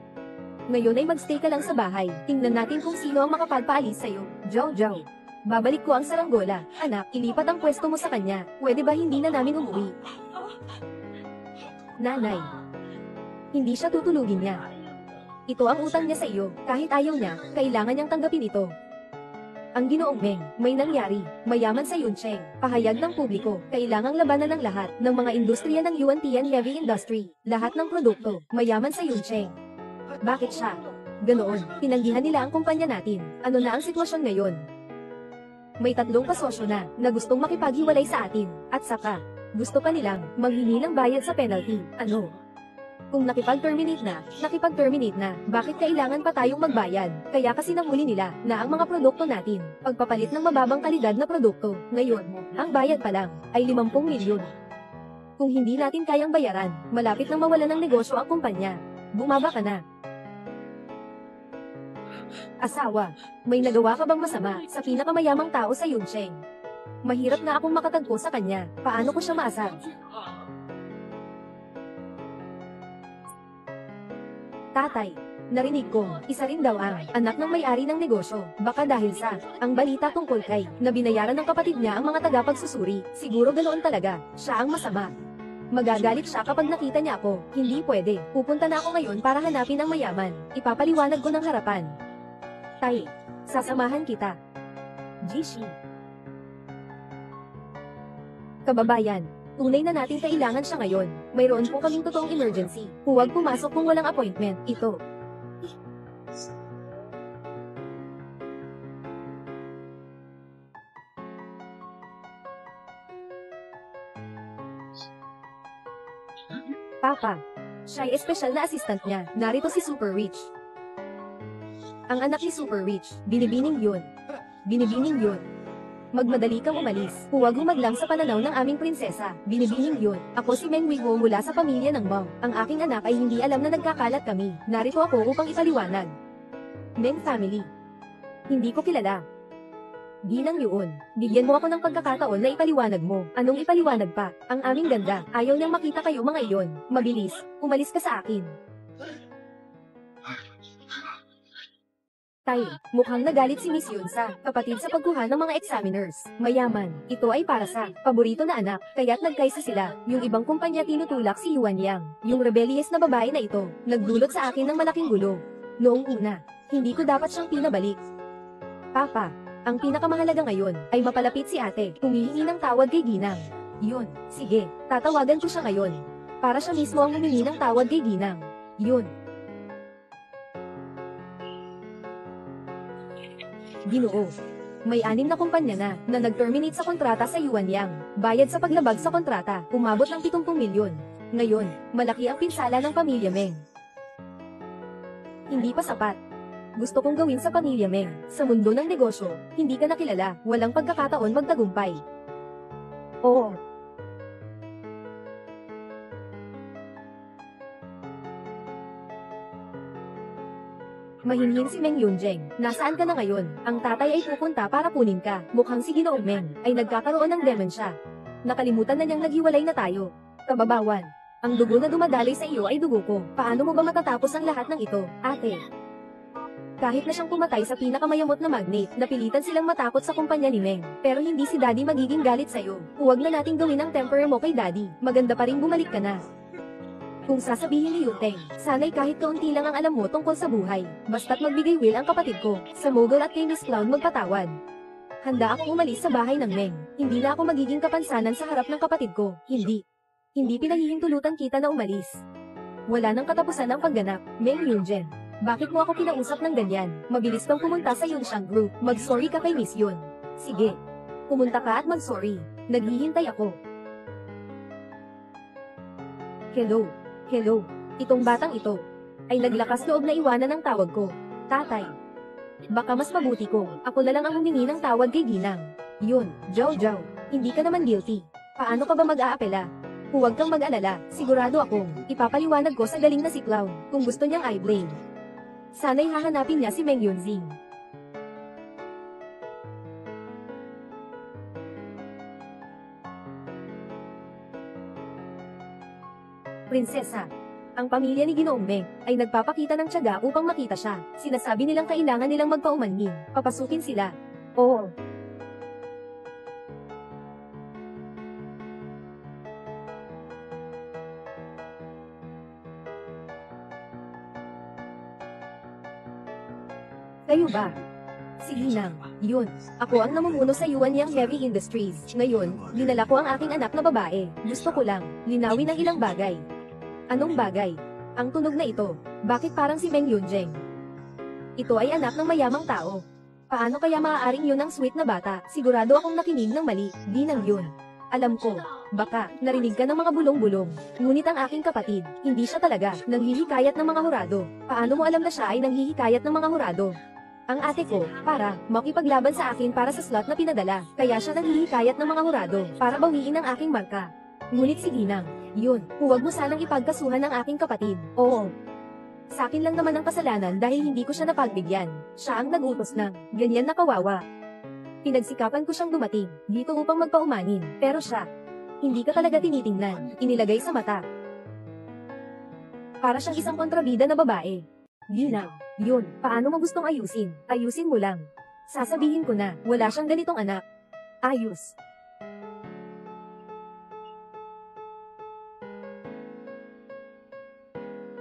Ngayon ay magstay ka lang sa bahay. Tingnan natin kung sino ang makapagpaalis sa'yo. Jojo. Babalik ko ang saranggola. Anak, ilipat ang pwesto mo sa kanya. Pwede ba hindi na namin umuwi? Nanay. Hindi siya tutulugin niya. Ito ang utang niya sa iyo. Kahit ayaw niya, kailangan niyang tanggapin ito. Ang Ginoong Meng, may nangyari. Mayaman sa Yuncheng. Pahayag ng publiko, kailangang labanan ng lahat ng mga industriya ng Yuantian Heavy Industry. Lahat ng produkto, mayaman sa Yuncheng. Bakit siya? Ganoon, tinanggihan nila ang kumpanya natin. Ano na ang sitwasyon ngayon? May 3 kasosyo na gustong makipaghiwalay sa atin. At saka, Gusto pa nilang manghingi ng bayad sa penalty. Ano? Kung nakipag-terminate na, bakit kailangan pa tayong magbayad? Kaya kasi nahuli nila na ang mga produkto natin, pagpapalit ng mababang kalidad na produkto. Ngayon, ang bayad pa lang ay 50 milyon. Kung hindi natin kayang bayaran, malapit nang mawalan ng negosyo ang kumpanya. Bumaba ka na. Asawa, may nagawa ka bang masama sa pinakamayamang tao sa Yuncheng? Mahirap na akong makatagpo sa kanya. Paano ko siya maasar? Tatay, narinig ko, isa rin daw ang anak ng may-ari ng negosyo. Baka dahil sa ang balita tungkol kay na binayaran ng kapatid niya ang mga tagapagsusuri. Siguro ganoon talaga. Siya ang masama. Magagalit siya kapag nakita niya ako. Hindi pwede. Pupunta na ako ngayon para hanapin ang mayaman. Ipapaliwanag ko ng harapan. Tay, sasamahan kita. Jishi. Kababayan, tunay na natin kailangan siya ngayon. Mayroon po kaming totoong emergency. Huwag pumasok kung walang appointment. Ito. Papa, siya ay espesyal na assistant niya. Narito si Super Rich. Ang anak ni Super Rich, binibining yun. Binibining yun. Magmadali kang umalis. Huwag humaglang sa pananaw ng aming prinsesa. Binibining yun. Ako si Meng Wigo mula sa pamilya ng Meng. Ang aking anak ay hindi alam na nagkakalat kami. Narito ako upang ipaliwanag. Meng family. Hindi ko kilala. Ginang yun. Bigyan mo ako ng pagkakataon na ipaliwanag mo. Anong ipaliwanag pa? Ang aming ganda. Ayaw niyang makita kayo mga iyon. Mabilis. Umalis ka sa akin. Tay, mukhang nagalit si Miss Yunsa, kapatid sa pagkuha ng mga examiners. Mayaman. Ito ay para sa paborito na anak, kaya't nagkaisa sila. Yung ibang kumpanya tinutulak si Yuan Yang. Yung rebellious na babae na ito, nagdulot sa akin ng malaking gulo. Noong una, hindi ko dapat siyang pinabalik. Papa, ang pinakamahalaga ngayon ay mapalapit si ate, humihingi ng tawad kay Ginang. Yun, sige, tatawagan ko siya ngayon. Para siya mismo ang humingi ng tawad kay Ginang. Yun. Ginoo. May 6 na kumpanya na nag-terminate sa kontrata sa Yuan Yang. Bayad sa paglabag sa kontrata, umabot ng 70 milyon. Ngayon, malaki ang pinsala ng pamilya Meng. Hindi pa sapat. Gusto kong gawin sa pamilya Meng. Sa mundo ng negosyo, hindi ka nakilala, walang pagkakataon magtagumpay. Oo. Mahinhin si Meng Yunjeng. Nasaan ka na ngayon? Ang tatay ay pupunta para kunin ka. Mukhang si Ginoong Meng ay nagkakaroon ng demensya. Nakalimutan na niyang naghiwalay na tayo. Kababawan, ang dugo na dumadaloy sa iyo ay dugo ko. Paano mo ba matatapos ang lahat ng ito, ate? Kahit na siyang pumatay sa pinakamayamot na magnate, napilitan silang matakot sa kumpanya ni Meng. Pero hindi si Daddy magiging galit sa'yo. Huwag na nating gawin ang temper mo kay Daddy. Maganda pa rin bumalik ka na. Kung sasabihin ni Yuteng, sana'y kahit kaunti lang ang alam mo tungkol sa buhay. Basta't magbigay will ang kapatid ko. Sa Mogul at kay Miss Clown magpatawad. Handa akong umalis sa bahay ng Meng. Hindi na ako magiging kapansanan sa harap ng kapatid ko. Hindi. Hindi pinahihintulutan kita na umalis. Wala nang katapusan ang pagganap, Meng Yunjen. Bakit mo ako kinausap ng ganyan? Mabilis kang pumunta sa Yunxiang Group. Mag-sorry ka kay Miss Yun. Sige. Pumunta ka at mag-sorry. Naghihintay ako. Hello. Hello. Itong batang ito ay naglakas loob na iwanan ang tawag ko. Tatay. Baka mas mabuti ko. Ako na lang ang humingi ng tawag kay Ginang. Yun, Jojo. Hindi ka naman guilty. Paano ka ba mag-aapela? Huwag kang mag-alala. Sigurado akong ipapaliwanag ko sa galing na si Clown kung gusto niyang i-blame. Sana'y hahanapin niya si Meng Yunjing. Prinsesa. Ang pamilya ni Ginoong Meng ay nagpapakita ng tiyaga upang makita siya. Sinasabi nilang kailangan nilang magpaumanhin. Papasukin sila. Oo. Kayo ba? Si Ginang. Yun. Ako ang namumuno sa Yuan Yang Heavy Industries. Ngayon, dinala ko ang aking anak na babae. Gusto ko lang linawin ang ilang bagay. Anong bagay? Ang tunog na ito. Bakit parang si Meng Yunjeng? Ito ay anak ng mayamang tao. Paano kaya maaaring yun ang sweet na bata? Sigurado akong nakinig ng mali. Ginang yun. Alam ko. Baka, narinig ka ng mga bulong-bulong. Ngunit ang aking kapatid, hindi siya talaga nanghihikayat ng mga hurado. Paano mo alam na siya ay nanghihikayat ng mga hurado? Ang ate ko, para makipaglaban sa akin para sa slot na pinadala, kaya siya nanghihikayat ng mga hurado para bawiin ang aking marka. Ngunit si Ginang, yun, huwag mo sanang ipagkasuhan ng aking kapatid. Oo. Sa akin lang naman ang kasalanan dahil hindi ko siya napagbigyan. Siya ang nag-utos ng ganyan na kawawa. Pinagsikapan ko siyang dumating dito upang magpaumanin, pero siya, hindi ka talaga tinitingnan, inilagay sa mata. Para siyang isang kontrabida na babae. Ginang, yun, paano mo gustong ayusin? Ayusin mo lang. Sasabihin ko na, wala siyang ganitong anak. Ayos.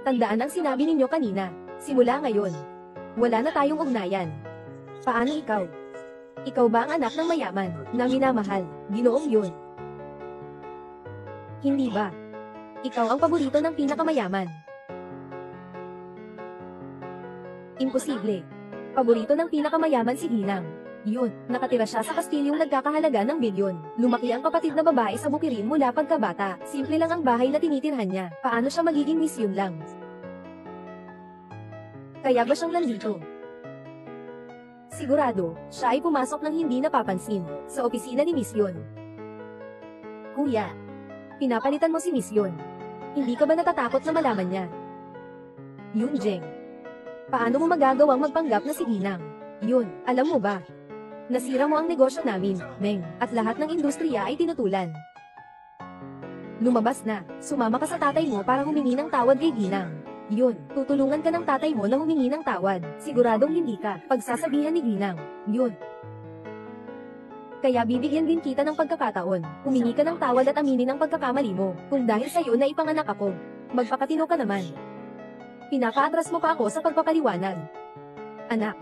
Tandaan ang sinabi ninyo kanina. Simula ngayon, wala na tayong ugnayan. Paano ikaw? Ikaw ba ang anak ng mayaman, na minamahal, ginoong yun? Hindi ba? Ikaw ang paborito ng pinakamayaman. Imposible. Paborito ng pinakamayaman si Ginang. Yun, nakatira siya sa kastilyong nagkakahalaga ng bilyon. Lumaki ang kapatid na babae sa bukirin mula pagkabata. Simple lang ang bahay na tinitirhan niya. Paano siya magiging miss yun lang? Kaya ba siyang nandito? Sigurado, siya ay pumasok ng hindi napapansin, sa opisina ni Miss Yun. Kuya, pinapalitan mo si Miss Yun. Hindi ka ba natatakot na malaman niya? Yun, Jeng. Paano mo magagawang magpanggap na si Ginang? Yun, alam mo ba? Nasira mo ang negosyo namin, Meng, at lahat ng industriya ay tinutulan. Lumabas na, sumama ka sa tatay mo para humingi ng tawad kay Ginang. Yun, tutulungan ka ng tatay mo na humingi ng tawad. Siguradong hindi ka pagsasabihan ni Ginang. Yun. Kaya bibigyan din kita ng pagkakataon. Humingi ka ng tawad at aminin ang pagkakamali mo. Kung dahil sa'yo na ipanganak ako, magpakatino ka naman. Pinapaatras mo pa ako sa pagpapaliwanag. Anak.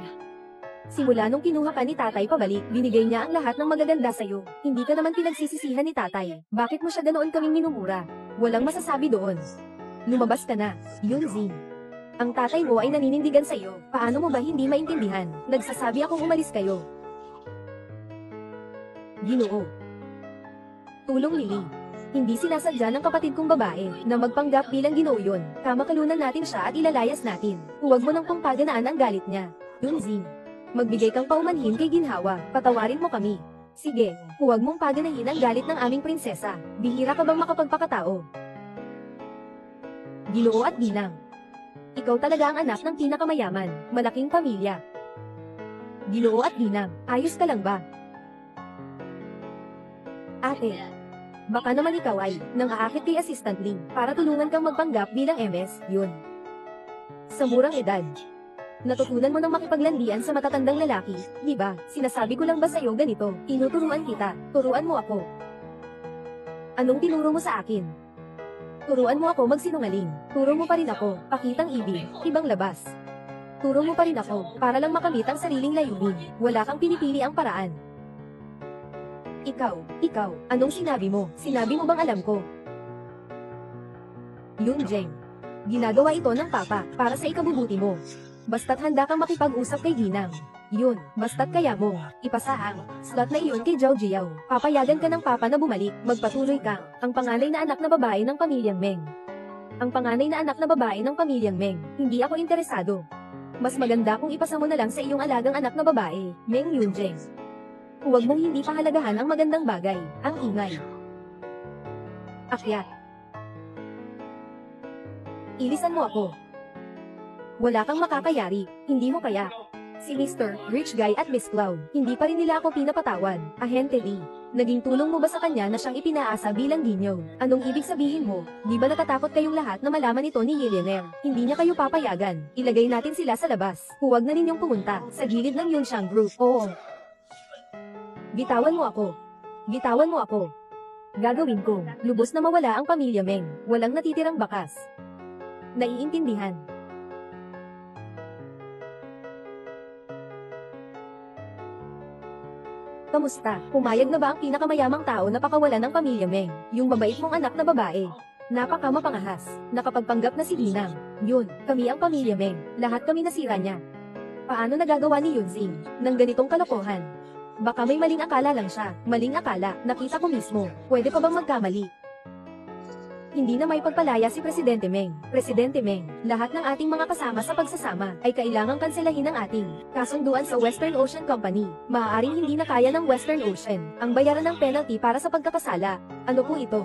Simula nung kinuha ka ni tatay pabalik, binigay niya ang lahat ng magaganda sa'yo. Hindi ka naman pinagsisisihan ni tatay. Bakit mo siya ganoon kaming minumura? Walang masasabi doon. Lumabas ka na, Yun Zing. Ang tatay mo ay naninindigan sa iyo. Paano mo ba hindi maintindihan? Nagsasabi akong umalis kayo. Ginoo. Tulong Lily. Hindi sinasadya ng kapatid kong babae na magpanggap bilang ginoo yun. Kamakalunan natin siya at ilalayas natin. Huwag mo nang pangpaganaan ang galit niya. Yun Zing. Magbigay kang paumanhin kay Ginhawa. Patawarin mo kami. Sige, huwag mong paganahin ang galit ng aming prinsesa. Bihira ka bang makapagpakatao? Ginoo at Ginang. Ikaw talaga ang anak ng pinakamayaman, malaking pamilya. Ginoo at Ginang, ayos ka lang ba? Ate, baka naman ikaw ay nang aakit kay Assistant Ling para tulungan kang magpanggap bilang MS, yun. Sa murang edad, natutunan mo nang makipaglandian sa matatandang lalaki, di ba? Sinasabi ko lang ba sa'yo ganito? Tinuturuan kita, turuan mo ako. Anong tinuro mo sa akin? Turuan mo ako magsinungaling. Turo mo pa rin ako, pakitang ibig, ibang labas. Turo mo pa rin ako, para lang makamit ang sariling layunin. Wala kang pinipili ang paraan. Ikaw, anong sinabi mo? Sinabi mo bang alam ko? Yun, Jeng. Ginagawa ito ng papa, para sa ikabubuti mo. Basta't handa kang makipag-usap kay Ginang. Yun, basta't kaya mo, ipasaang slot na iyon kay Zhao Jiao. Papayagan ka ng papa na bumalik, magpatuloy ka, ang panganay na anak na babae ng pamilyang Meng. Ang panganay na anak na babae ng pamilyang Meng, hindi ako interesado. Mas maganda kung ipasa mo na lang sa iyong alagang anak na babae, Meng Yunjeng. Huwag mong hindi pahalagahan ang magandang bagay, ang ingay. Akyat. Ilisan mo ako. Wala kang makakayari, hindi mo kaya. Si Mr. Rich Guy at Miss Cloud, hindi pa rin nila ako pinapatawad. Ahente Lee, naging tulong mo ba sa kanya na siyang ipinaasa bilang ginyo? Anong ibig sabihin mo? Di ba natatakot kayong lahat na malaman ito ni Millionaire? Hindi niya kayo papayagan. Ilagay natin sila sa labas. Huwag na ninyong pumunta sa gilid ng Yunxiang Group. Oo. Bitawan mo ako. Bitawan mo ako. Gagawin ko. Lubos na mawala ang pamilya Meng. Walang natitirang bakas. Naiintindihan. Kamusta? Pumayag na ba ang pinakamayamang tao na pakawalan ng pamilya Meng? Yung mabait mong anak na babae. Napaka-mapangahas. Nakapagpanggap na si Ginang. Yun, kami ang pamilya Meng. Lahat kami nasira niya. Paano nagagawa ni Yunxing ng ganitong kalokohan? Baka may maling akala lang siya. Maling akala, nakita ko mismo. Pwede pa bang magkamali? Hindi na may pagpalaya si Presidente Meng. Presidente Meng, lahat ng ating mga kasama sa pagsasama ay kailangang kanselahin ng ating kasunduan sa Western Ocean Company. Maaaring hindi na kaya ng Western Ocean ang bayaran ng penalty para sa pagkakasala. Ano po ito?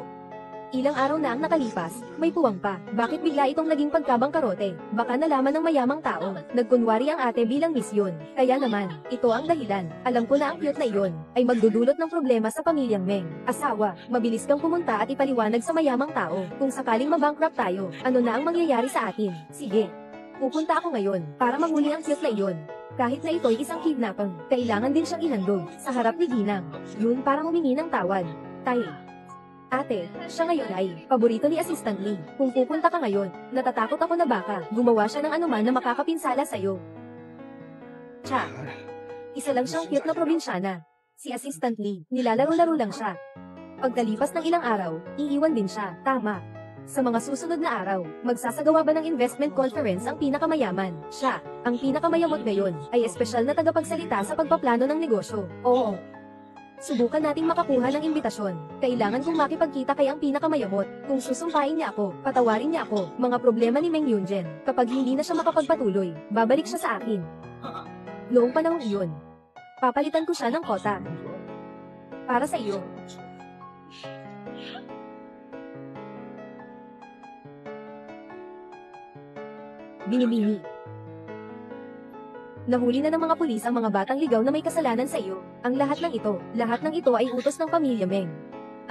Ilang araw na ang nakalipas, may puwang pa. Bakit bigla itong naging pagkabangkarote? Baka nalaman ng mayamang tao. Nagkunwari ang ate bilang misyon. Kaya naman, ito ang dahilan. Alam ko na ang cute na iyon ay magdudulot ng problema sa pamilyang Meng. Asawa, mabilis kang pumunta at ipaliwanag sa mayamang tao. Kung sakaling mabankrupt tayo, ano na ang mangyayari sa atin? Sige. Pupunta ako ngayon para manghuli ang cute na iyon. Kahit na ito'y isang kidnapping, kailangan din siyang ihandog sa harap ni Ginang. Yun para humingi ng tawad. Tay. Ate, siya ngayon ay paborito ni Assistant Lee. Kung pupunta ka ngayon, natatakot ako na baka gumawa siya ng anuman na makakapinsala sa'yo. Tsa. Isa lang siyang cute na probinsyana. Si Assistant Lee, nilalaro-laro lang siya. Pagkalipas ng ilang araw, iiwan din siya. Tama. Sa mga susunod na araw, magsasagawa ba ng investment conference ang pinakamayaman? Siya, ang pinakamayamot ngayon, ay espesyal na tagapagsalita sa pagpaplano ng negosyo. Oo. Subukan nating makakuha ng imbitasyon. Kailangan kong makipagkita kay ang pinakamayamot. Kung susumpain niya ako, patawarin niya ako, mga problema ni Meng Yunjen. Kapag hindi na siya makapagpatuloy, babalik siya sa akin. Noong panahong iyon, papalitan ko siya ng kota. Para sa iyo. Binibini. Nahuli na ng mga pulis ang mga batang ligaw na may kasalanan sa iyo. Ang lahat ng ito ay utos ng pamilya Meng.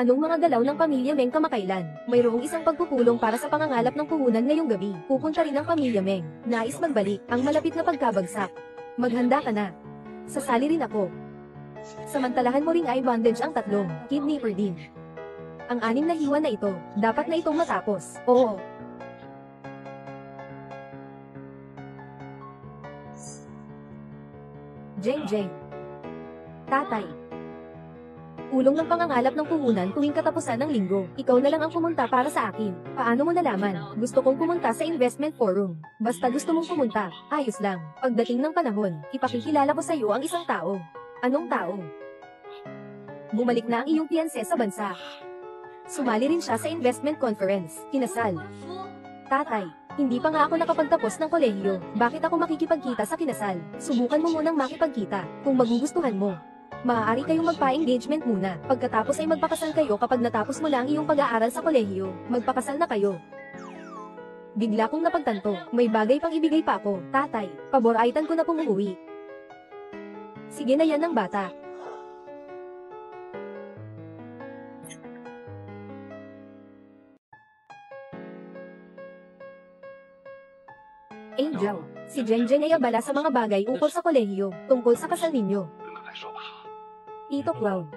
Anong mga galaw ng pamilya Meng kamakailan? Mayroong isang pagpupulong para sa pangangalap ng puhunan ngayong gabi. Pupunta rin ang pamilya Meng. Nais magbalik ang malapit na pagkabagsak. Maghanda ka na. Sasali rin ako. Samantalahan mo ring i-bondage ang tatlong kidnapper din. Ang 6 na hiwa na ito, dapat na itong matapos. Oo. Jeng. Tatay. Ulong ng pangangalap ng puhunan tuwing katapusan ng linggo. Ikaw na lang ang pumunta para sa akin. Paano mo nalaman? Gusto kong pumunta sa investment forum. Basta gusto mong pumunta, ayos lang. Pagdating ng panahon, ipakikilala ko sa iyo ang isang tao. Anong tao? Bumalik na ang iyong fiancé sa bansa. Sumali rin siya sa investment conference. Kinasal. Tatay. Hindi pa nga ako nakapagtapos ng kolehiyo. Bakit ako makikipagkita sa kinasal? Subukan mo munang makipagkita. Kung magugustuhan mo, maaari kayong magpa-engagement muna. Pagkatapos ay magpakasal kayo kapag natapos mo lang iyong pag-aaral sa kolehiyo. Magpakasal na kayo. Bigla kong napagtanto. May bagay pang ibigay pa ako. Tatay, paboraitan ko na pong umuwi. Sige na yan ng bata. Angel, si Jeng ay abala sa mga bagay ukol sa kolehiyo, tungkol sa kasal ninyo. Tito Cloud.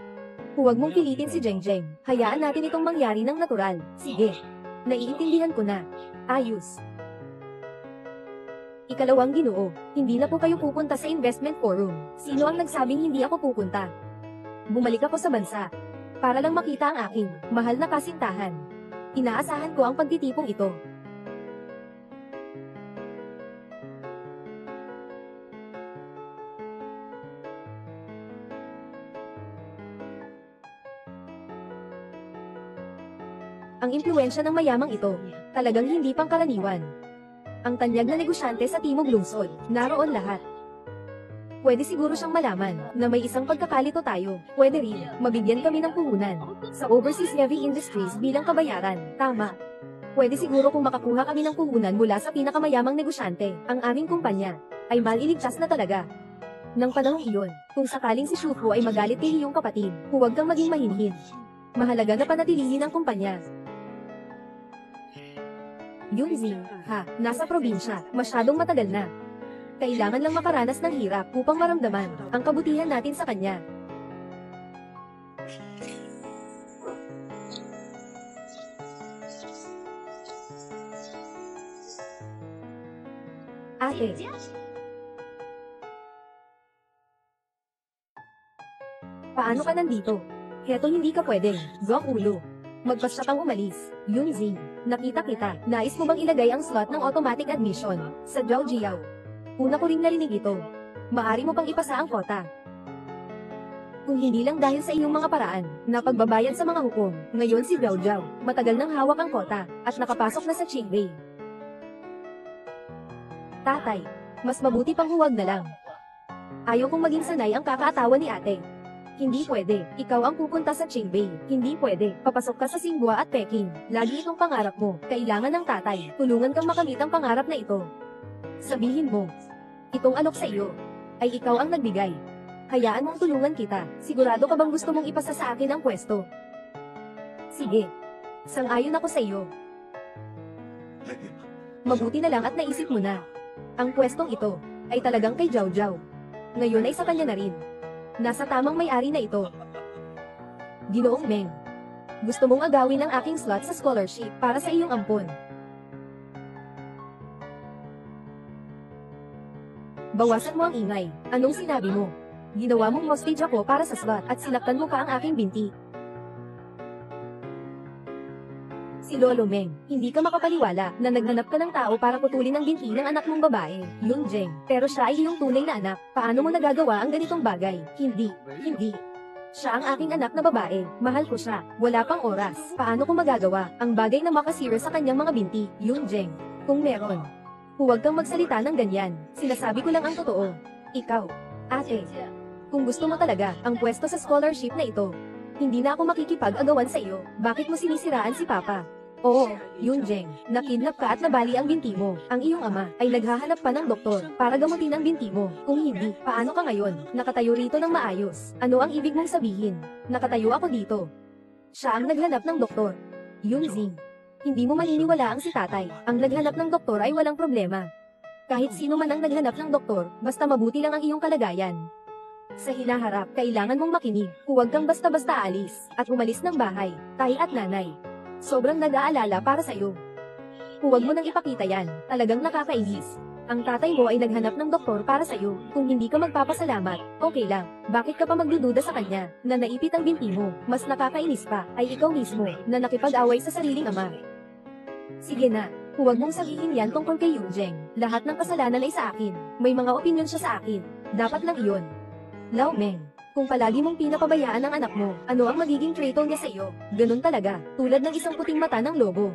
Huwag mong pilitin si Jeng. Hayaan natin itong mangyari ng natural. Sige. Naiintindihan ko na. Ayos. Ikalawang Ginoo, hindi na po kayo pupunta sa investment forum. Sino ang nagsabing hindi ako pupunta? Bumalik ako sa bansa. Para lang makita ang aking mahal na kasintahan. Inaasahan ko ang pagtitipong ito. Ang impluwensya ng mayamang ito, talagang hindi pangkaraniwan. Ang tanyag na negosyante sa Timog Lungsod, naroon lahat. Pwede siguro siyang malaman na may isang pagkakalito tayo. Pwede rin, mabigyan kami ng puhunan sa Overseas Heavy Industries bilang kabayaran. Tama. Pwede siguro kung makakuha kami ng puhunan mula sa pinakamayamang negosyante. Ang aming kumpanya ay maliligtas na talaga. Nang panahong iyon, kung sakaling si Shufu ay magalit kay iyong kapatid, huwag kang maging mahinhin. Mahalaga na panatilihin ang kumpanya. Yunzi, nasa probinsya, masyadong matagal na. Kailangan lang makaranas ng hirap upang maramdaman ang kabutihan natin sa kanya. Ate. Paano ka nandito? Heto hindi ka pwedeng, buwang ulo. Magpasya kang umalis, Yunzi. Nakita kita, nais mo bang ilagay ang slot ng automatic admission sa Zhoujiao? Una ko ring narinig ito. Maari mo pang ipasa ang kota. Kung hindi lang dahil sa iyong mga paraan, na pagbabayad sa mga hukom, ngayon si Zhao Zhao, matagal nang hawak ang kota, at nakapasok na sa Qingbei. Tatay, mas mabuti pang huwag na lang. Ayaw kong maging sanay ang kakaatawan ni ate. Hindi pwede, ikaw ang pupunta sa Qingbei. Hindi pwede, papasok ka sa Tsinghua at Peking. Lagi itong pangarap mo, kailangan ng tatay. Tulungan kang makamit ang pangarap na ito. Sabihin mo, itong alok sa iyo, ay ikaw ang nagbigay. Hayaan mong tulungan kita, sigurado ka bang gusto mong ipasa sa akin ang pwesto? Sige, sang-ayon ako sa iyo. Mabuti na lang at naisip mo na. Ang pwestong ito, ay talagang kay Zhao Zhao. Ngayon ay sa kanya na rin. Nasa tamang may-ari na ito. Ginoong Meng, gusto mong agawin ang aking slot sa scholarship para sa iyong ampon. Bawasan mo ang ingay. Anong sinabi mo? Ginawa mong hostage ako para sa slot at sinaktan mo pa ang aking binti. Si Lolo Meng, hindi ka makapaniwala na naghanap ka ng tao para putulin ang binti ng anak mong babae, Yun Zheng. Pero siya ay iyong tunay na anak. Paano mo nagagawa ang ganitong bagay? Hindi. Siya ang aking anak na babae. Mahal ko siya. Wala pang oras. Paano ko magagawa ang bagay na makasira sa kanyang mga binti, Yun Zheng? Kung meron, huwag kang magsalita ng ganyan. Sinasabi ko lang ang totoo. Ikaw, ate, kung gusto mo talaga ang pwesto sa scholarship na ito, hindi na ako makikipag-agawan sa iyo. Bakit mo sinisiraan si Papa? Oo, Yun Zheng, nakidnap ka at nabali ang binti mo. Ang iyong ama ay naghahanap pa ng doktor para gamutin ang binti mo. Kung hindi, paano ka ngayon? Nakatayo rito ng maayos. Ano ang ibig mong sabihin? Nakatayo ako dito. Siya ang naghanap ng doktor. Yun Zing, hindi mo maniniwala ang si tatay. Ang naghanap ng doktor ay walang problema. Kahit sino man ang naghanap ng doktor, basta mabuti lang ang iyong kalagayan. Sa hinaharap, kailangan mong makinig. Huwag kang basta-basta alis at umalis ng bahay, tay at nanay. Sobrang nag-aalala para sa iyo. Huwag mo nang ipakita yan, talagang nakakainis. Ang tatay mo ay naghanap ng doktor para sa iyo. Kung hindi ka magpapasalamat, okay lang. Bakit ka pa magdududa sa kanya, na naipit ang binti mo? Mas nakakainis pa, ay ikaw mismo, na nakipag-away sa sariling ama. Sige na, huwag mong sabihin yan tungkol kay Yun Zheng. Lahat ng kasalanan ay sa akin. May mga opinyon siya sa akin. Dapat lang iyon. Lao Meng, kung palagi mong pinapabayaan ang anak mo, ano ang magiging trato niya sa iyo? Ganun talaga, tulad ng isang puting mata ng lobo.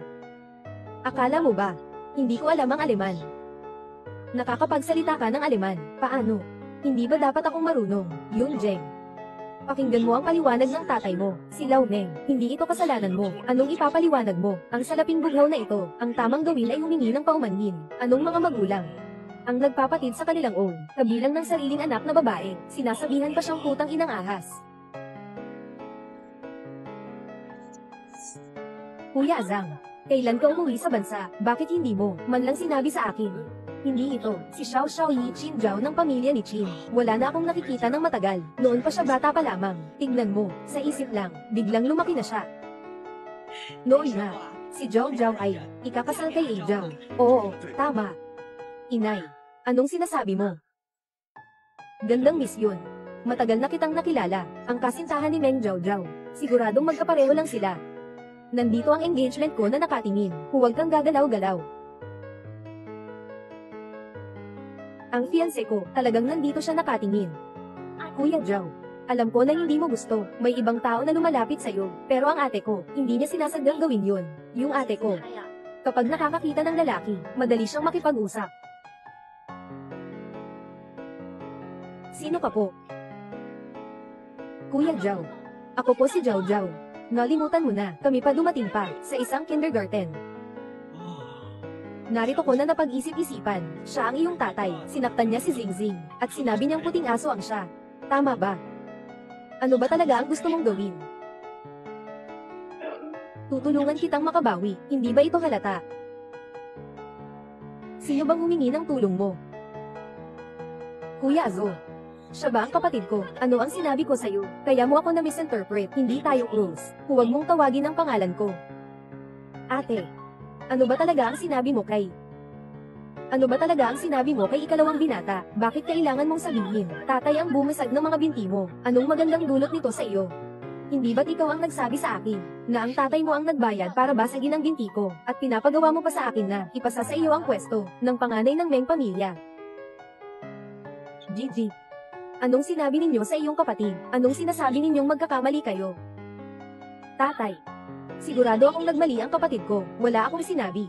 Akala mo ba? Hindi ko alam ang Aleman. Nakakapagsalita ka ng Aleman, paano? Hindi ba dapat akong marunong, Yun Zheng? Pakinggan mo ang paliwanag ng tatay mo, si Lao Meng. Hindi ito kasalanan mo. Anong ipapaliwanag mo? Ang salaping bughaw na ito, ang tamang gawin ay humingi ng paumanhin. Anong mga magulang ang nagpapatid sa kanilang own, kabilang ng sariling anak na babae, sinasabihan pa siyang putang inang ahas. Kuya Zhang, kailan ka umuwi sa bansa? Bakit hindi mo man lang sinabi sa akin? Hindi ito, si Xiao Xiaoyi Qin Zhao ng pamilya ni Qin. Wala na akong nakikita ng matagal, noon pa siya bata pa lamang. Tignan mo, sa isip lang, biglang lumaki na siya. Noon na, si Zhao Zhao ay ikakasal kay A Zhao. Oo, tama. Inay, anong sinasabi mo? Gandang miss yun. Matagal na kitang nakilala, ang kasintahan ni Meng Zhao Zhao. Siguradong magkapareho lang sila. Nandito ang engagement ko na nakatingin. Huwag kang gagalaw-galaw. Ang fiancé ko, talagang nandito siya nakatingin. Kuya Zhao, alam ko na hindi mo gusto, may ibang tao na lumalapit sa'yo. Pero ang ate ko, hindi niya sinasadyang gawin yun. Yung ate ko, kapag nakakakita ng lalaki, madali siyang makipag-usap. Sino ka po? Kuya Zhao. Ako po si Zhao Zhao. Nalimutan mo na, kami pa dumating pa, sa isang kindergarten. Narito ko na napag-isip-isipan, siya ang iyong tatay, sinaktan niya si Zingzing, at sinabi niyang puting aso ang siya. Tama ba? Ano ba talaga ang gusto mong gawin? Tutulungan kitang makabawi, hindi ba ito halata? Sino bang humingi ng tulong mo? Kuya Azo. Siya ba ang kapatid ko? Ano ang sinabi ko sa'yo? Kaya mo ako na-misinterpret, hindi tayo close. Huwag mong tawagin ang pangalan ko. Ate, ano ba talaga ang sinabi mo kay? Ano ba talaga ang sinabi mo kay ikalawang binata? Bakit kailangan mong sabihin? Tatay ang bumisag ng mga binti mo. Anong magandang dulot nito sa iyo? Hindi ba't ikaw ang nagsabi sa akin, na ang tatay mo ang nagbayad para basagin ang binti ko, at pinapagawa mo pa sa akin na, ipasa sa iyo ang pwesto, ng panganay ng Meng pamilya? Gigi. Anong sinabi ninyo sa iyong kapatid? Anong sinasabi ninyong magkakamali kayo? Tatay. Sigurado akong nagmali ang kapatid ko. Wala akong sinabi.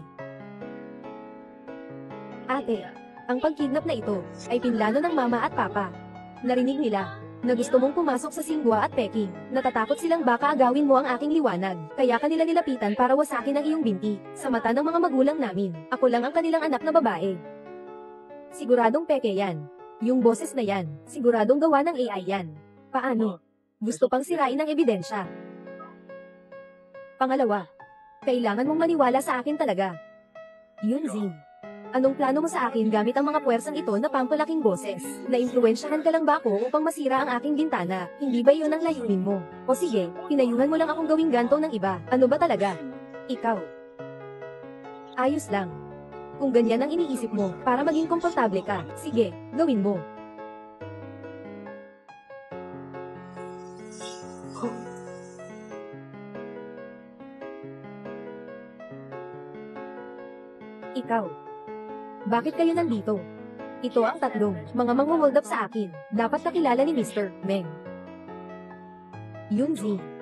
Ate. Ang pagkidnap na ito ay pinlano ng mama at papa. Narinig nila na gusto mong pumasok sa Singwa at Peking. Natatakot silang baka agawin mo ang aking liwanag. Kaya kanila nilapitan para wasakin ang iyong binti. Sa mata ng mga magulang namin, ako lang ang kanilang anak na babae. Siguradong peke yan. Yung boses na yan, siguradong gawa ng AI yan. Paano? Gusto pang sirain ang ebidensya. Pangalawa, kailangan mong maniwala sa akin talaga. Yunjin. Anong plano mo sa akin gamit ang mga puwersang ito na pampalaking boses? Naimpluwensyahan ka lang ba ako upang masira ang aking bintana? Hindi ba iyon ang layunin mo? O sige, pinayuhan mo lang akong gawing ganto ng iba. Ano ba talaga? Ikaw. Ayos lang. Kung ganyan ang iniisip mo, para maging komportable ka, sige, gawin mo. Ikaw. Bakit kayo nandito? Ito ang tatlong mga manghuhold up sa akin. Dapat kakilala ni Mr. Meng. Yunji.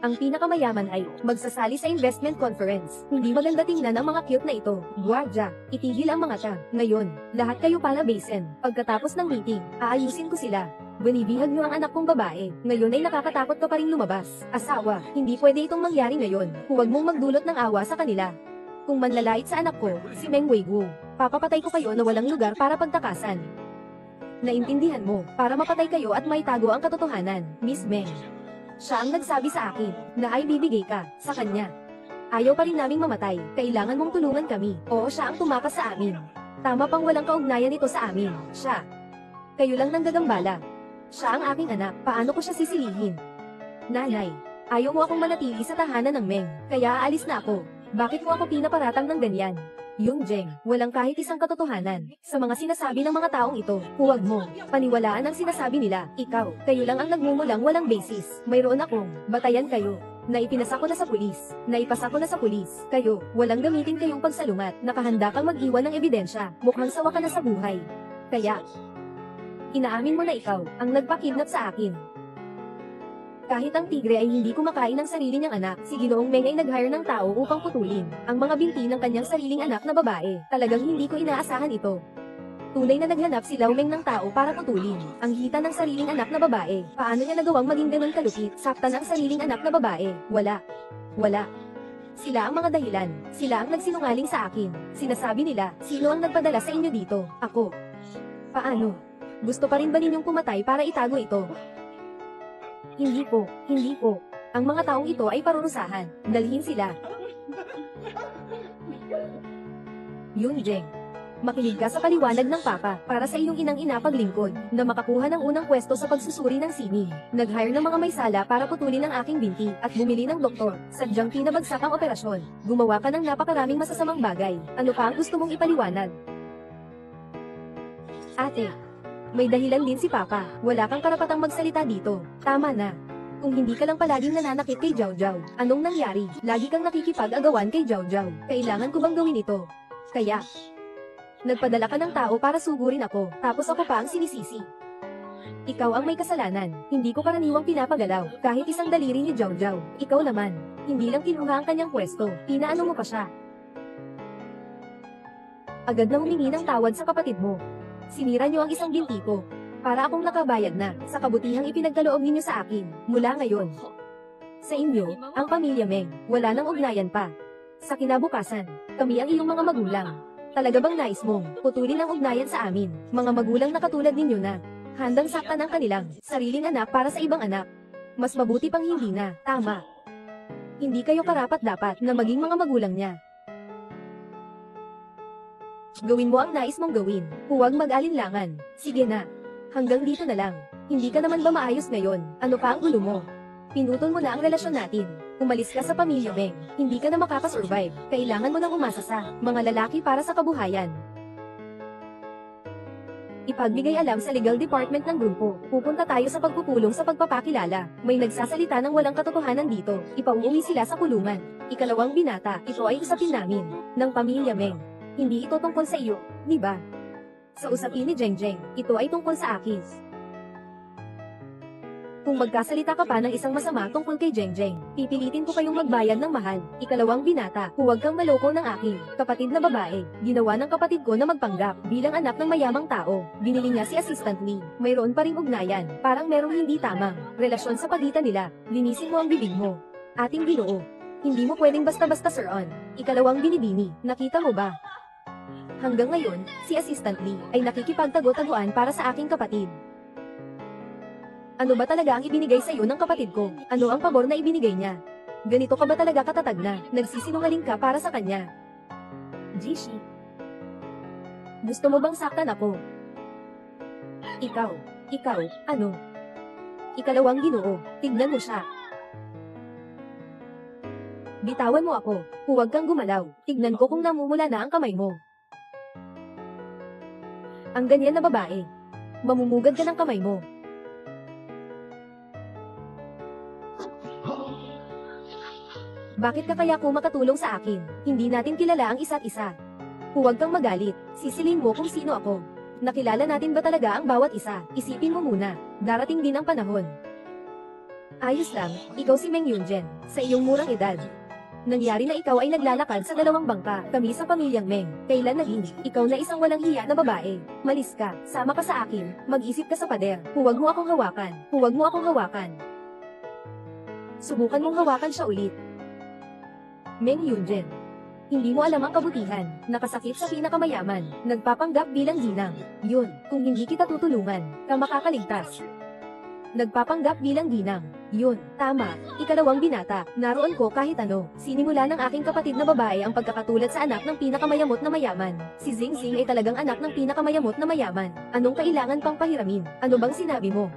Ang pinakamayaman ay magsasali sa investment conference. Hindi maganda tingnan ang mga cute na ito. Guardia, itigil ang mga ta. Ngayon, lahat kayo pala basen. Pagkatapos ng meeting, aayusin ko sila. Binibihag niyo ang anak kong babae. Ngayon ay nakakatakot ka pa rin lumabas. Asawa, hindi pwede itong mangyari ngayon. Huwag mong magdulot ng awa sa kanila. Kung manlalait sa anak ko, si Meng Weigu, papapatay ko kayo na walang lugar para pagtakasan. Naintindihan mo, para mapatay kayo at maitago ang katotohanan, Miss Meng. Siya ang nagsabi sa akin, na ay bibigay ka, sa kanya. Ayaw pa rin naming mamatay, kailangan mong tulungan kami, oo siya ang tumakas sa amin. Tama pang walang kaugnayan ito sa amin, siya. Kayo lang nang gagambala. Siya ang aking anak, paano ko siya sisilihin? Nanay, ayaw mo akong manatili sa tahanan ng Meng, kaya aalis na ako. Bakit mo ako pinaparatang ng ganyan? Yunjing, walang kahit isang katotohanan sa mga sinasabi ng mga taong ito. Huwag mo paniwalaan ang sinasabi nila. Ikaw, kayo lang ang nagmumulang walang basis. Mayroon akong batayan kayo. Naipinasa ko na sa pulis. Naipasa ko na sa pulis. Kayo, walang gamitin kayong pagsalungat. Nakahanda kang mag-iwan ng ebidensya. Mukhang sawa ka na sa buhay. Kaya, inaamin mo na ikaw ang nagpakidnap sa akin. Kahit ang tigre ay hindi kumakain ng sarili niyang anak, si Ginoong Meng ay nag-hire ng tao upang putulin ang mga binti ng kanyang sariling anak na babae. Talagang hindi ko inaasahan ito. Tunay na naghanap si Lao Meng ng tao para putulin ang hita ng sariling anak na babae. Paano niya nagawang maging ganun kalupit? Saktan ang sariling anak na babae. Wala. Sila ang mga dahilan. Sila ang nagsinungaling sa akin. Sinasabi nila, sino ang nagpadala sa inyo dito? Ako. Paano? Gusto pa rin ba ninyong pumatay para itago ito? Hindi po. Ang mga taong ito ay parurusahan. Dalhin sila. Yunjing. Makinig ka sa paliwanag ng papa para sa iyong inang ina paglingkod na makakuha ng unang pwesto sa pagsusuri ng sining. Nag-hire ng mga may sala para putulin ang aking binti at bumili ng doktor. Sadyang pinabagsak ang operasyon. Gumawa ka ng napakaraming masasamang bagay. Ano pa ang gusto mong ipaliwanag? Ate. May dahilan din si Papa. Wala kang karapatang magsalita dito. Tama na. Kung hindi ka lang palaging nananakit kay Jiao Jiao, anong nangyari? Lagi kang nakikipag-agawan kay Jiao Jiao. Kailangan ko bang gawin ito? Kaya, nagpadala ka ng tao para sugurin ako, tapos ako pa ang sinisisi. Ikaw ang may kasalanan. Hindi ko karaniwang pinapagalaw, kahit isang daliri ni Jiao Jiao. Ikaw naman, hindi lang kinuha ang kanyang pwesto, pinaano mo pa siya. Agad na humingi ng tawad sa kapatid mo. Sinira niyo ang isang binti ko. Para akong nakabayad na, sa kabutihang ipinagkaloob ninyo sa akin, mula ngayon. Sa inyo, ang pamilya Meng, wala nang ugnayan pa. Sa kinabukasan, kami ang iyong mga magulang. Talaga bang nais mong putulin ang ugnayan sa amin, mga magulang na katulad ninyo na handang saktan ang kanilang sariling anak para sa ibang anak? Mas mabuti pang hindi na, tama. Hindi kayo karapat-dapat na maging mga magulang niya. Gawin mo ang nais mong gawin. Huwag mag-alinlangan. Sige na. Hanggang dito na lang. Hindi ka naman ba maayos ngayon? Ano pa ang gulo mo? Pinutol mo na ang relasyon natin. Umalis ka sa pamilya Meng. Hindi ka na makakasurvive. Kailangan mo nang umasa sa mga lalaki para sa kabuhayan. Ipagbigay alam sa legal department ng grupo. Pupunta tayo sa pagpupulong sa pagpapakilala. May nagsasalita ng walang katotohanan dito. Ipauwi sila sa kulungan. Ikalawang binata, ito ay usapin namin ng pamilya Meng. Hindi ito tungkol sa iyo, di ba? Sa usapin ni Jeng Jeng, ito ay tungkol sa akin. Kung magkasalita ka pa ng isang masama tungkol kay Jengjeng, pipilitin ko kayong magbayad ng mahal. Ikalawang binata, huwag kang maloko ng aking kapatid na babae. Ginawa ng kapatid ko na magpanggap bilang anak ng mayamang tao. Binili niya si Assistant Lee. Mayroon pa ring ugnayan. Parang merong hindi tamang relasyon sa pagitan nila. Linisin mo ang bibig mo. Ating Ginoo. Hindi mo pwedeng basta-basta Sir On. Ikalawang binibini. Nakita mo ba? Hanggang ngayon, si Assistant Lee ay nakikipagtago-taguan para sa aking kapatid. Ano ba talaga ang ibinigay sa iyo ng kapatid ko? Ano ang pabor na ibinigay niya? Ganito ka ba talaga katatag na nagsisinungaling ka para sa kanya? Jishi. Gusto mo bang saktan ako? Ikaw, ano? Ikalawang Ginoo, tignan mo siya. Bitawan mo ako, huwag kang gumalaw, tignan ko kung namumula na ang kamay mo. Ang ganyan na babae. Mamumugad ka ng kamay mo. Bakit ka kaya makatulong sa akin? Hindi natin kilala ang isa't isa. Huwag kang magalit, sisilin mo kung sino ako. Nakilala natin ba talaga ang bawat isa? Isipin mo muna, darating din ang panahon. Ayos lang, ikaw si Meng Yunjen, sa iyong murang edad. Nangyari na ikaw ay naglalakad sa dalawang bangka, kami sa pamilyang Meng. Kailan naging, ikaw na isang walang hiya na babae. Malis ka, sama ka sa akin, mag-isip ka sa pader. Huwag mo akong hawakan. Subukan mong hawakan siya ulit. Meng Yunjen. Hindi mo alam ang kabutihan, nakasakit sa pinakamayaman, nagpapanggap bilang ginang. Yun, kung hindi kita tutulungan, ka makakaligtas. Nagpapanggap bilang ginang. Yun, tama. Ikalawang binata, naroon ko kahit ano. Sinimula ng aking kapatid na babae ang pagkakatulad sa anak ng pinakamayamot na mayaman. Si Zing Zing ay talagang anak ng pinakamayamot na mayaman. Anong kailangan pang pahiramin? Ano bang sinabi mo?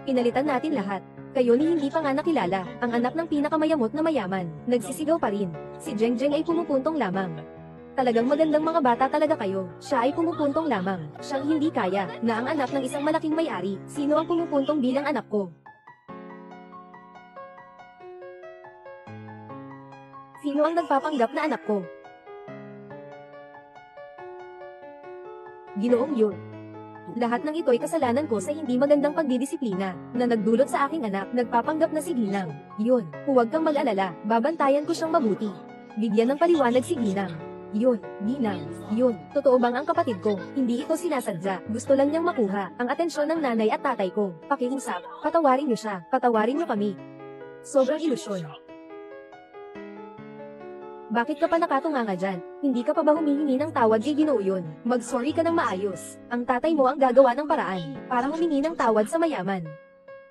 Pinalitan natin lahat. Kayo ni hindi pa nga nakilala, ang anak ng pinakamayamot na mayaman, nagsisigaw pa rin. Si Jengjeng ay pumupuntong lamang. Talagang magandang mga bata talaga kayo, siya ay pumupuntong lamang. Siyang hindi kaya, na ang anak ng isang malaking may-ari, sino ang pumupuntong bilang anak ko? Sino ang nagpapanggap na anak ko? Ginoong yun. Lahat ng ito ay kasalanan ko sa hindi magandang pagdidisiplina, na nagdulot sa aking anak, nagpapanggap na si Ginang. Yun, huwag kang mag-alala, babantayan ko siyang mabuti. Bigyan ng paliwanag si Ginang. Yun, Ginang, yun, totoo bang ang kapatid ko? Hindi ito sinasadya, gusto lang niyang makuha ang atensyon ng nanay at tatay ko. Pakiusap, patawarin niyo siya, patawarin niyo kami. Sobrang ilusyon. Bakit ka pa nakatunganga dyan? Hindi ka pa ba humihingi ng tawad kay Ginoo yun? Mag-sorry ka ng maayos. Ang tatay mo ang gagawa ng paraan para humingi ng tawad sa mayaman.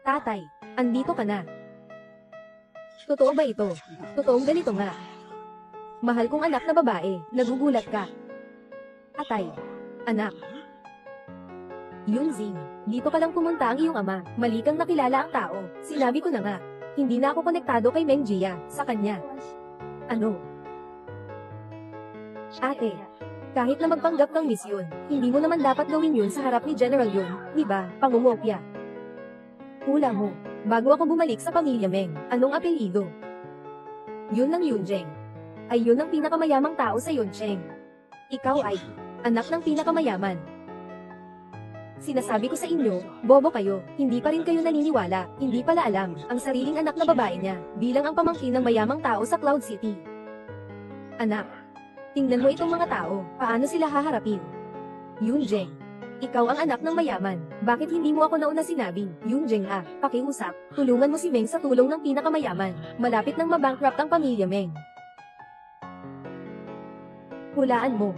Tatay, andito ka na. Totoo ba ito? Totoong ganito nga. Mahal kong anak na babae, nagugulat ka. Atay, anak. Yun Zing, dito ka lang pumunta ang iyong ama, mali kang nakilala ang tao. Sinabi ko na nga, hindi na ako konektado kay Meng Jia, sa kanya. Ano? Ate, kahit na magpanggap kang miss yun, hindi mo naman dapat gawin yun sa harap ni General yun, di ba, pangungopya? Hula mo, bago ako bumalik sa pamilya Meng, anong apelyido? Yun lang Yunjeng. Ay yun ang pinakamayamang tao sa Yuncheng. Ikaw ay, anak ng pinakamayaman. Sinasabi ko sa inyo, bobo kayo, hindi pa rin kayo naniniwala, hindi pala alam, ang sariling anak na babae niya, bilang ang pamangkin ng mayamang tao sa Cloud City. Anak, tingnan mo itong mga tao, paano sila haharapin? Yunjeng, ikaw ang anak ng mayaman, bakit hindi mo ako nauna sinabing, Yunjeng pakiusap, tulungan mo si Meng sa tulong ng pinakamayaman, malapit nang mabankrupt ang pamilya Meng. Hulaan mo,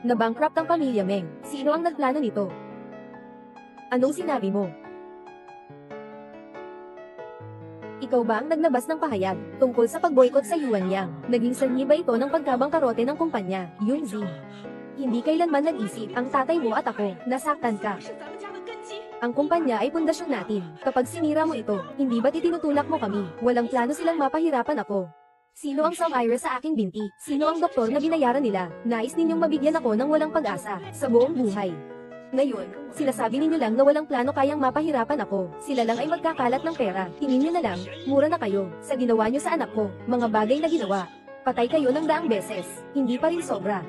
nabankrupt ang pamilya Meng, sino ang nagplano nito? Anong sinabi mo? Ikaw ba ang naglabas ng pahayag tungkol sa pag-boycott sa Yuan Yang? Naging sanhi ba ito ng pagkabangkarote ng kumpanya, Yunzi? Hindi kailanman nag-isip ang tatay mo at ako, nasaktan ka. Ang kumpanya ay pundasyon natin. Kapag sinira mo ito, hindi ba't itinutulak mo kami? Walang plano silang mapahirapan ako. Sino ang Iris sa aking binti? Sino ang doktor na binayaran nila? Nais ninyong mabigyan ako ng walang pag-asa sa buong buhay. Ngayon, sinasabi ninyo lang na walang plano kayang mapahirapan ako. Sila lang ay magkakalat ng pera. Tingin nyo na lang, mura na kayo, sa ginawa nyo sa anak ko, mga bagay na ginawa. Patay kayo ng daang beses, hindi pa rin sobra.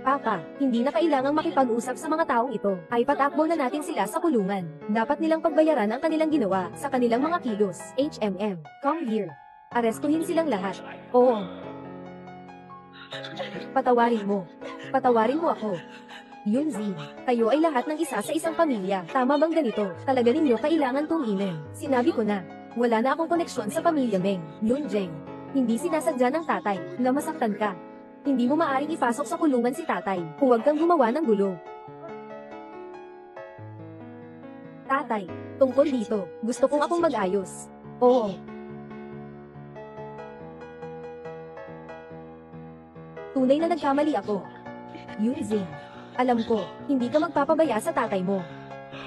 Papa, hindi na kailangang makipag-usap sa mga taong ito. Ay patakbo na natin sila sa kulungan. Dapat nilang pagbayaran ang kanilang ginawa sa kanilang mga kilos. HMM, come here. Arestuhin silang lahat. Oo. Patawarin mo. Patawarin mo ako. Yunzi, kayo ay lahat ng isa sa isang pamilya. Tama bang ganito? Talaga ninyo kailangan tunginin. Sinabi ko na, wala na akong koneksyon sa pamilya Meng. Yunjeng, hindi sinasadya ng tatay na masaktan ka. Hindi mo maaring ipasok sa kulungan si tatay. Huwag kang gumawa ng gulo. Tatay, tungkol dito, gusto kong akong mag-ayos. Oo. Tunay na nagkamali ako. Yunzi, alam ko, hindi ka magpapabaya sa tatay mo.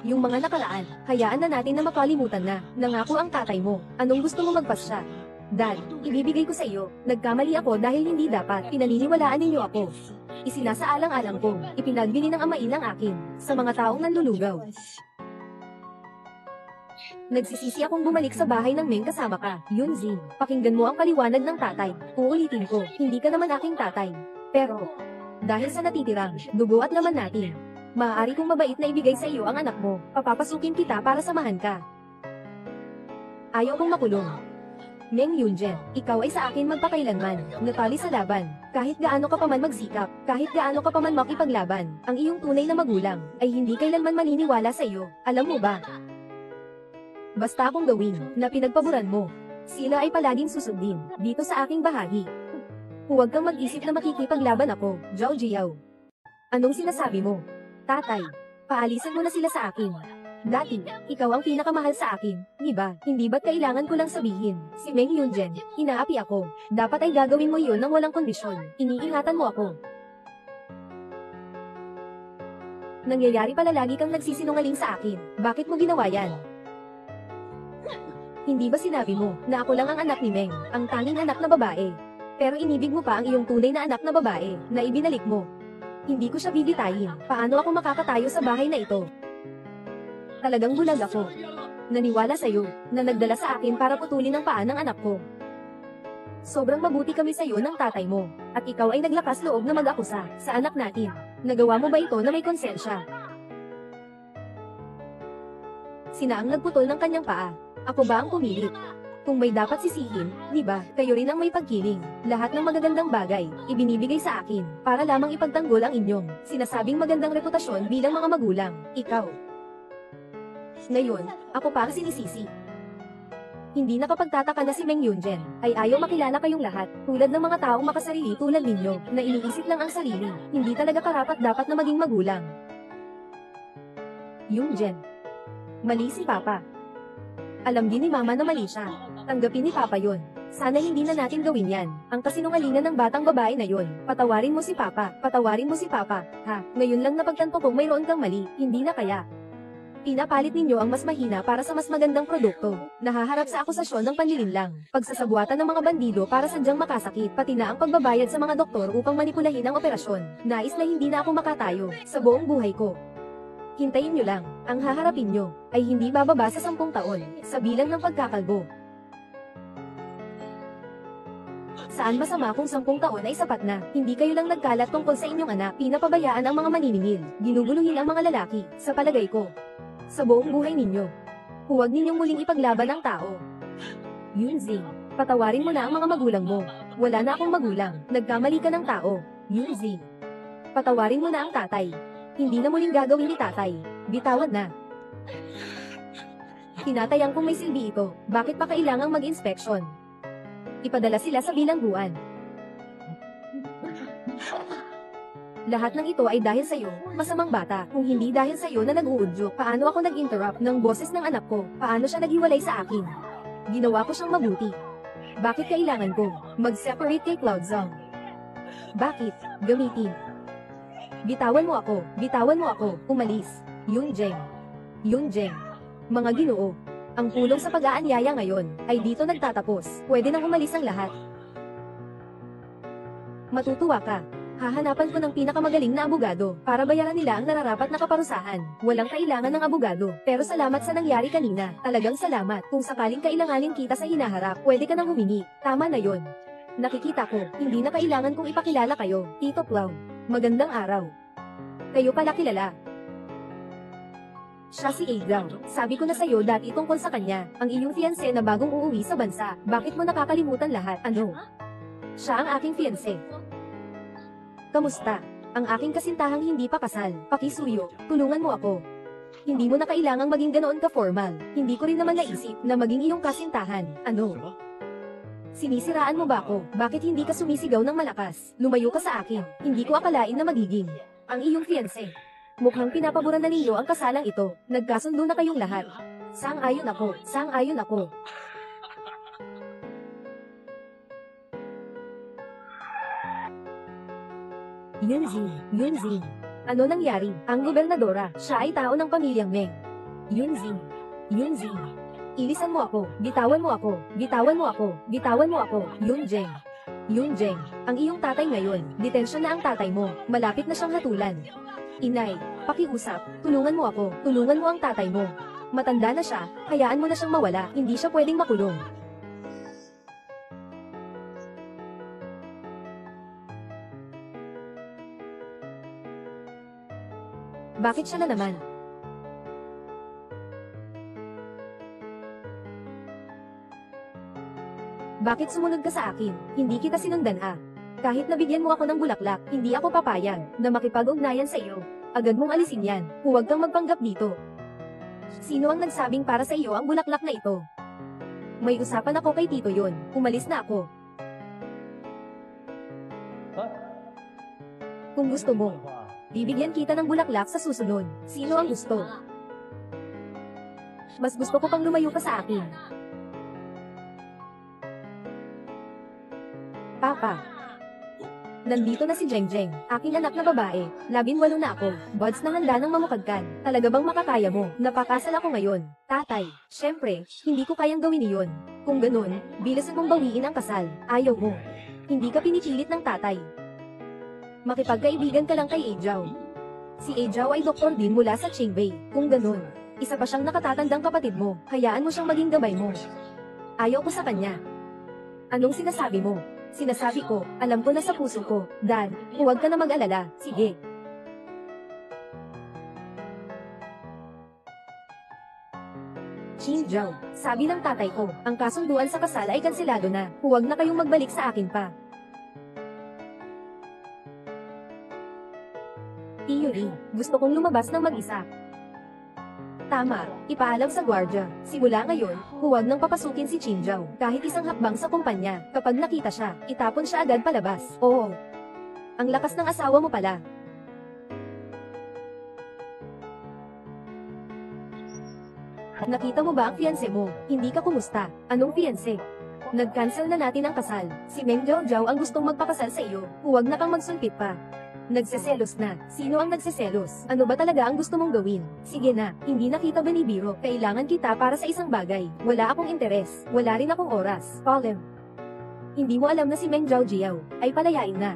Yung mga nakaraan, hayaan na natin na makalimutan na. Nangako ang tatay mo. Anong gusto mo magpasya? Dad, ibibigay ko sa iyo. Nagkamali ako dahil hindi dapat. Pinaniniwalaan ninyo ako. Isinasaalang-alang ko. Ipinagbili ng amain ang akin. Sa mga taong nanlulugaw. Nagsisisi akong bumalik sa bahay ng Meng kasama ka. Yunzi, pakinggan mo ang paliwanag ng tatay. Uulitin ko, hindi ka naman aking tatay. Pero, dahil sa natitirang dugo at laman natin, maaari kong mabait na ibigay sa iyo ang anak mo. Papapasukin kita para samahan ka. Ayaw kong makulong. Meng Yunjen, ikaw ay sa akin magpakailanman, natali sa laban. Kahit gaano ka pa man magsikap, kahit gaano ka pa man makipaglaban, ang iyong tunay na magulang, ay hindi kailanman maniniwala sa iyo. Alam mo ba? Basta akong gawin, na pinagpaboran mo. Sila ay palaging susundin, dito sa aking bahagi. Huwag kang mag-isip na makikipaglaban ako, Zhao Jiao. Anong sinasabi mo? Tatay, paalisan mo na sila sa akin. Dati, ikaw ang pinakamahal sa akin, di ba? Hindi ba't kailangan ko lang sabihin? Si Meng Yunjen, inaapi ako. Dapat ay gagawin mo iyon nang walang kondisyon. Iniingatan mo ako. Nangyayari pala lagi kang nagsisinungaling sa akin. Bakit mo ginawa yan? Hindi ba sinabi mo na ako lang ang anak ni Meng, ang tanging anak na babae? Pero inibig mo pa ang iyong tunay na anak na babae, na ibinalik mo. Hindi ko siya bibitayin. Paano ako makakatayo sa bahay na ito? Talagang bulag ako. Naniwala sa'yo, na nagdala sa akin para putulin ang paa ng anak ko. Sobrang mabuti kami sa'yo ng tatay mo, at ikaw ay naglakas loob na mag-akusa sa anak natin. Nagawa mo ba ito na may konsensya? Sina ang nagputol ng kanyang paa. Ako ba ang pumilit? Kung may dapat sisihin, di ba, kayo rin ang may pagkiling. Lahat ng magagandang bagay, ibinibigay sa akin, para lamang ipagtanggol ang inyong sinasabing magandang reputasyon bilang mga magulang. Ikaw. Ngayon, ako pa ang sinisisi. Hindi nakapagtataka na si Meng Yunjen ay ayaw makilala kayong lahat, tulad ng mga taong makasarili tulad ninyo, na iniisip lang ang sarili, hindi talaga karapat dapat na maging magulang. Yunjen. Mali si Papa. Alam din ni Mama na mali siya. Tanggapin ni Papa yon. Sana hindi na natin gawin yan. Ang kasinungalingan ng batang babae na yon. Patawarin mo si Papa. Patawarin mo si Papa. Ha, ngayon lang napagtanto kong mayroon kang mali, hindi na kaya. Pinapalit ninyo ang mas mahina para sa mas magandang produkto. Nahaharap sa akusasyon ng panlilinlang, pagsasabuatan ng mga bandido para sadyang makasakit, pati na ang pagbabayad sa mga doktor upang manipulahin ang operasyon. Nais na hindi na ako makatayo sa buong buhay ko. Hintayin nyo lang, ang haharapin nyo ay hindi bababa sa 10 taon sa bilang ng pagkakalbo. Saan masama kung 10 taon ay sapat na? Hindi kayo lang nagkalat tungkol sa inyong anak, pinapabayaan ang mga maniningil, ginuguluhin ang mga lalaki, sa palagay ko. Sa buong buhay ninyo, huwag ninyong muling ipaglaban ang tao. Yunzi, patawarin mo na ang mga magulang mo. Wala na akong magulang, nagkamali ka ng tao. Yunzi, patawarin mo na ang tatay. Hindi na muling gagawin ni tatay. Bitawan na. Tinatayang kung may silbi ito, bakit pa kailangang mag-inspeksyon? Ipadala sila sa bilangguan. Lahat ng ito ay dahil sa'yo, masamang bata. Kung hindi dahil sa'yo na nag-uudyok, paano ako nag-interrupt ng boses ng anak ko? Paano siya naghiwalay sa akin? Ginawa ko siyang mabuti. Bakit kailangan ko mag-separate kay Cloud Zong? Bakit? Gamitin. Bitawan mo ako, umalis. Yunjeng. Yunjeng. Mga Ginoo, ang pulong sa pag-aanyaya ngayon ay dito nagtatapos. Pwede nang umalis ang lahat. Matutuwa ka. Hahanapan ko ng pinakamagaling na abogado para bayaran nila ang nararapat na kaparusahan. Walang kailangan ng abogado, pero salamat sa nangyari kanina. Talagang salamat. Kung sakaling kailanganin kita sa hinaharap, pwede ka nang humingi. Tama na yon. Nakikita ko, hindi na kailangan kong ipakilala kayo, Tito Clown. Magandang araw. Kayo pala kilala. Siya si Adrian. Sabi ko na sa'yo dati tungkol sa kanya, ang iyong fiancé na bagong uuwi sa bansa. Bakit mo nakakalimutan lahat? Ano? Siya ang aking fiancé. Kamusta? Ang aking kasintahang hindi pa kasal. Pakisuyo, tulungan mo ako. Hindi mo na kailangang maging ganoon ka-formal. Hindi ko rin naman naisip na maging iyong kasintahan. Ano? Sinisiraan mo ba ako? Bakit hindi ka sumisigaw ng malakas? Lumayo ka sa akin. Hindi ko akalain na magiging ang iyong fiancé. Mukhang pinapaboran na ninyo ang kasalang ito. Nagkasundo na kayong lahat. Sang-ayon ako. Sang-ayon ako. Yunzi. Ano nangyari? Ang gobernadora, siya ay tao ng pamilyang Meng. Yunzi. Ilisan mo ako. Bitawan mo ako. Bitawan mo ako. Bitawan mo ako. Yunjeng. Ang iyong tatay ngayon. Detensyon na ang tatay mo. Malapit na siyang hatulan. Inay, pakiusap, tulungan mo ako, tulungan mo ang tatay mo. Matanda na siya, hayaan mo na siyang mawala, hindi siya pwedeng makulong. Bakit siya na naman? Bakit sumunod ka sa akin? Hindi kita sinundan Kahit nabigyan mo ako ng bulaklak, hindi ako papayag na makipag-ugnayan sa iyo. Agad mong alisin yan. Huwag kang magpanggap dito. Sino ang nagsabing para sa iyo ang bulaklak na ito? May usapan ako kay Tito yon. Umalis na ako. Kung gusto mo, bibigyan kita ng bulaklak sa susunod. Sino ang gusto? Mas gusto ko pang lumayo ka sa akin. Papa. Nandito na si Jengjeng, aking anak na babae. 18 na ako. Buds na handa ng mamukadkan. Talaga bang makakaya mo? Napakasal ako ngayon. Tatay, syempre, hindi ko kayang gawin iyon. Kung ganun, bilisan mong bawiin ang kasal. Ayaw mo. Hindi ka pinipilit ng tatay. Makipagkaibigan ka lang kay Ajao. Si Ajao ay doktor din mula sa Qingbei. Kung ganun, isa pa siyang nakatatandang kapatid mo. Hayaan mo siyang maging gabay mo. Ayaw ko sa kanya. Anong sinasabi mo? Sinasabi ko, alam ko na sa puso ko. Dad, huwag ka na mag-alala. Sige. Qingjao, sabi ng tatay ko, ang kasunduan sa kasal ay kanselado na. Huwag na kayong magbalik sa akin pa. Tiyuri, gusto kong lumabas ng mag-isa. Tama, ipaalam sa gwardya. Simula ngayon, huwag nang papasukin si Qingjao. Kahit isang hakbang sa kumpanya, kapag nakita siya, itapon siya agad palabas. Oo. Ang lakas ng asawa mo pala. Nakita mo ba ang fiancé mo? Hindi ka kumusta? Anong fiancé? Nag-cancel na natin ang kasal. Si Meng Jiao ang gustong magpakasal sa iyo. Huwag na kang magsulpit pa. Nagseselos na. Sino ang nagseselos? Ano ba talaga ang gusto mong gawin? Sige na, hindi na kita binibiro. Kailangan kita para sa isang bagay. Wala akong interes. Wala rin akong oras. Call him. Hindi mo alam na si Meng Jiao ay palayain na.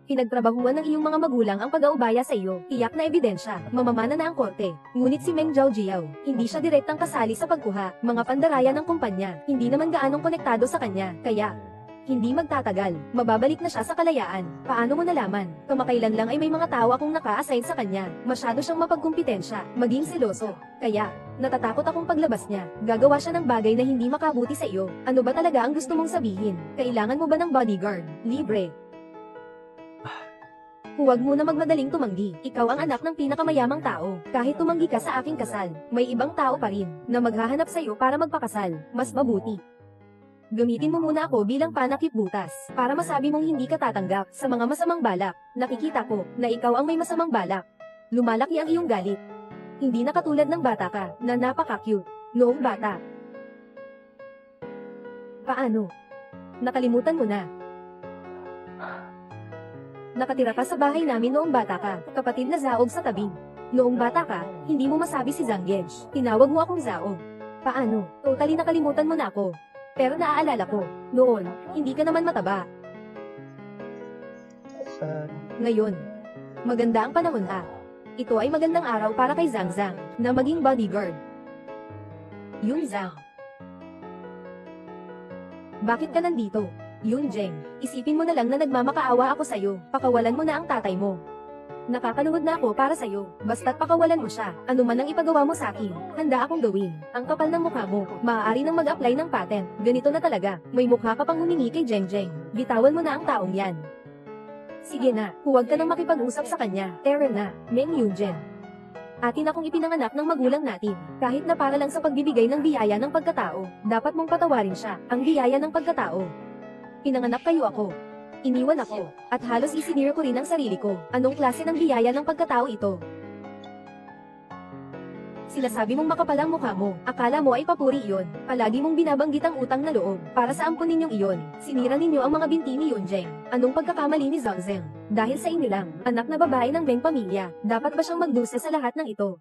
Pinagtrabahuan ng iyong mga magulang ang pag-aubaya sa iyo. Tiyak na ebidensya. Mamamana na ang korte. Ngunit si Meng Jiao, hindi siya direktang kasali sa pagkuha. Mga pandaraya ng kumpanya. Hindi naman gaanong konektado sa kanya. Kaya, hindi magtatagal, mababalik na siya sa kalayaan. Paano mo nalaman? Kamakailan lang ay may mga tao akong naka-assign sa kanya. Masyado siyang mapagkumpitensya, maging seloso. Kaya, natatakot akong paglabas niya. Gagawa siya ng bagay na hindi makabuti sa iyo. Ano ba talaga ang gusto mong sabihin? Kailangan mo ba ng bodyguard? Libre. Huwag mo na magmadaling tumanggi. Ikaw ang anak ng pinakamayamang tao. Kahit tumanggi ka sa aking kasal, may ibang tao pa rin na maghahanap sa iyo para magpakasal. Mas mabuti. Gamitin mo muna ako bilang panakip butas, para masabi mong hindi ka tatanggap sa mga masamang balak. Nakikita ko na ikaw ang may masamang balak. Lumalaki ang iyong galit. Hindi na katulad ng bata ka, na napaka-cute. Noong bata. Paano? Nakalimutan mo na. Nakatira ka sa bahay namin noong bata ka, kapatid na Zaog sa tabi. Noong bata ka, hindi mo masabi si Zanggej. Tinawag mo akong Zao. Paano? Totally nakalimutan mo na ako. Pero naaalala ko, noon, hindi ka naman mataba. Ngayon, maganda ang panahon Ito ay magandang araw para kay Zhang Zhang, na maging bodyguard. Yung Zhang. Bakit ka nandito? Yun Jeng, isipin mo na lang na nagmamakaawa ako sa'yo, pakawalan mo na ang tatay mo. Nakakaluhod na ako para sa'yo, basta't pakawalan mo siya, ano man ang ipagawa mo sa akin, handa akong gawin. Ang kapal ng mukha mo, maaari nang mag-apply ng patent, ganito na talaga, may mukha ka pang humingi kay Jeng Jeng. Bitawan mo na ang taong yan. Sige na, huwag ka nang makipag-usap sa kanya, Terror na, Meng Yunjen. Atin akong ipinanganak ng magulang natin, kahit na para lang sa pagbibigay ng biyaya ng pagkatao, dapat mong patawarin siya, ang biyaya ng pagkatao. Pinanganak kayo ako. Iniwan ako, at halos isinira ko rin ang sarili ko. Anong klase ng biyaya ng pagkatao ito? Sinasabi mong makapal ang mukha mo, akala mo ay papuri iyon. Palagi mong binabanggit ang utang na loob, para sa ampon ninyong iyon. Sinira ninyo ang mga binti ni Yunjeng. Anong pagkakamali ni Zhang Zheng? Dahil sa inyo lang, anak na babae ng Meng pamilya, dapat ba siyang magdusa sa lahat ng ito?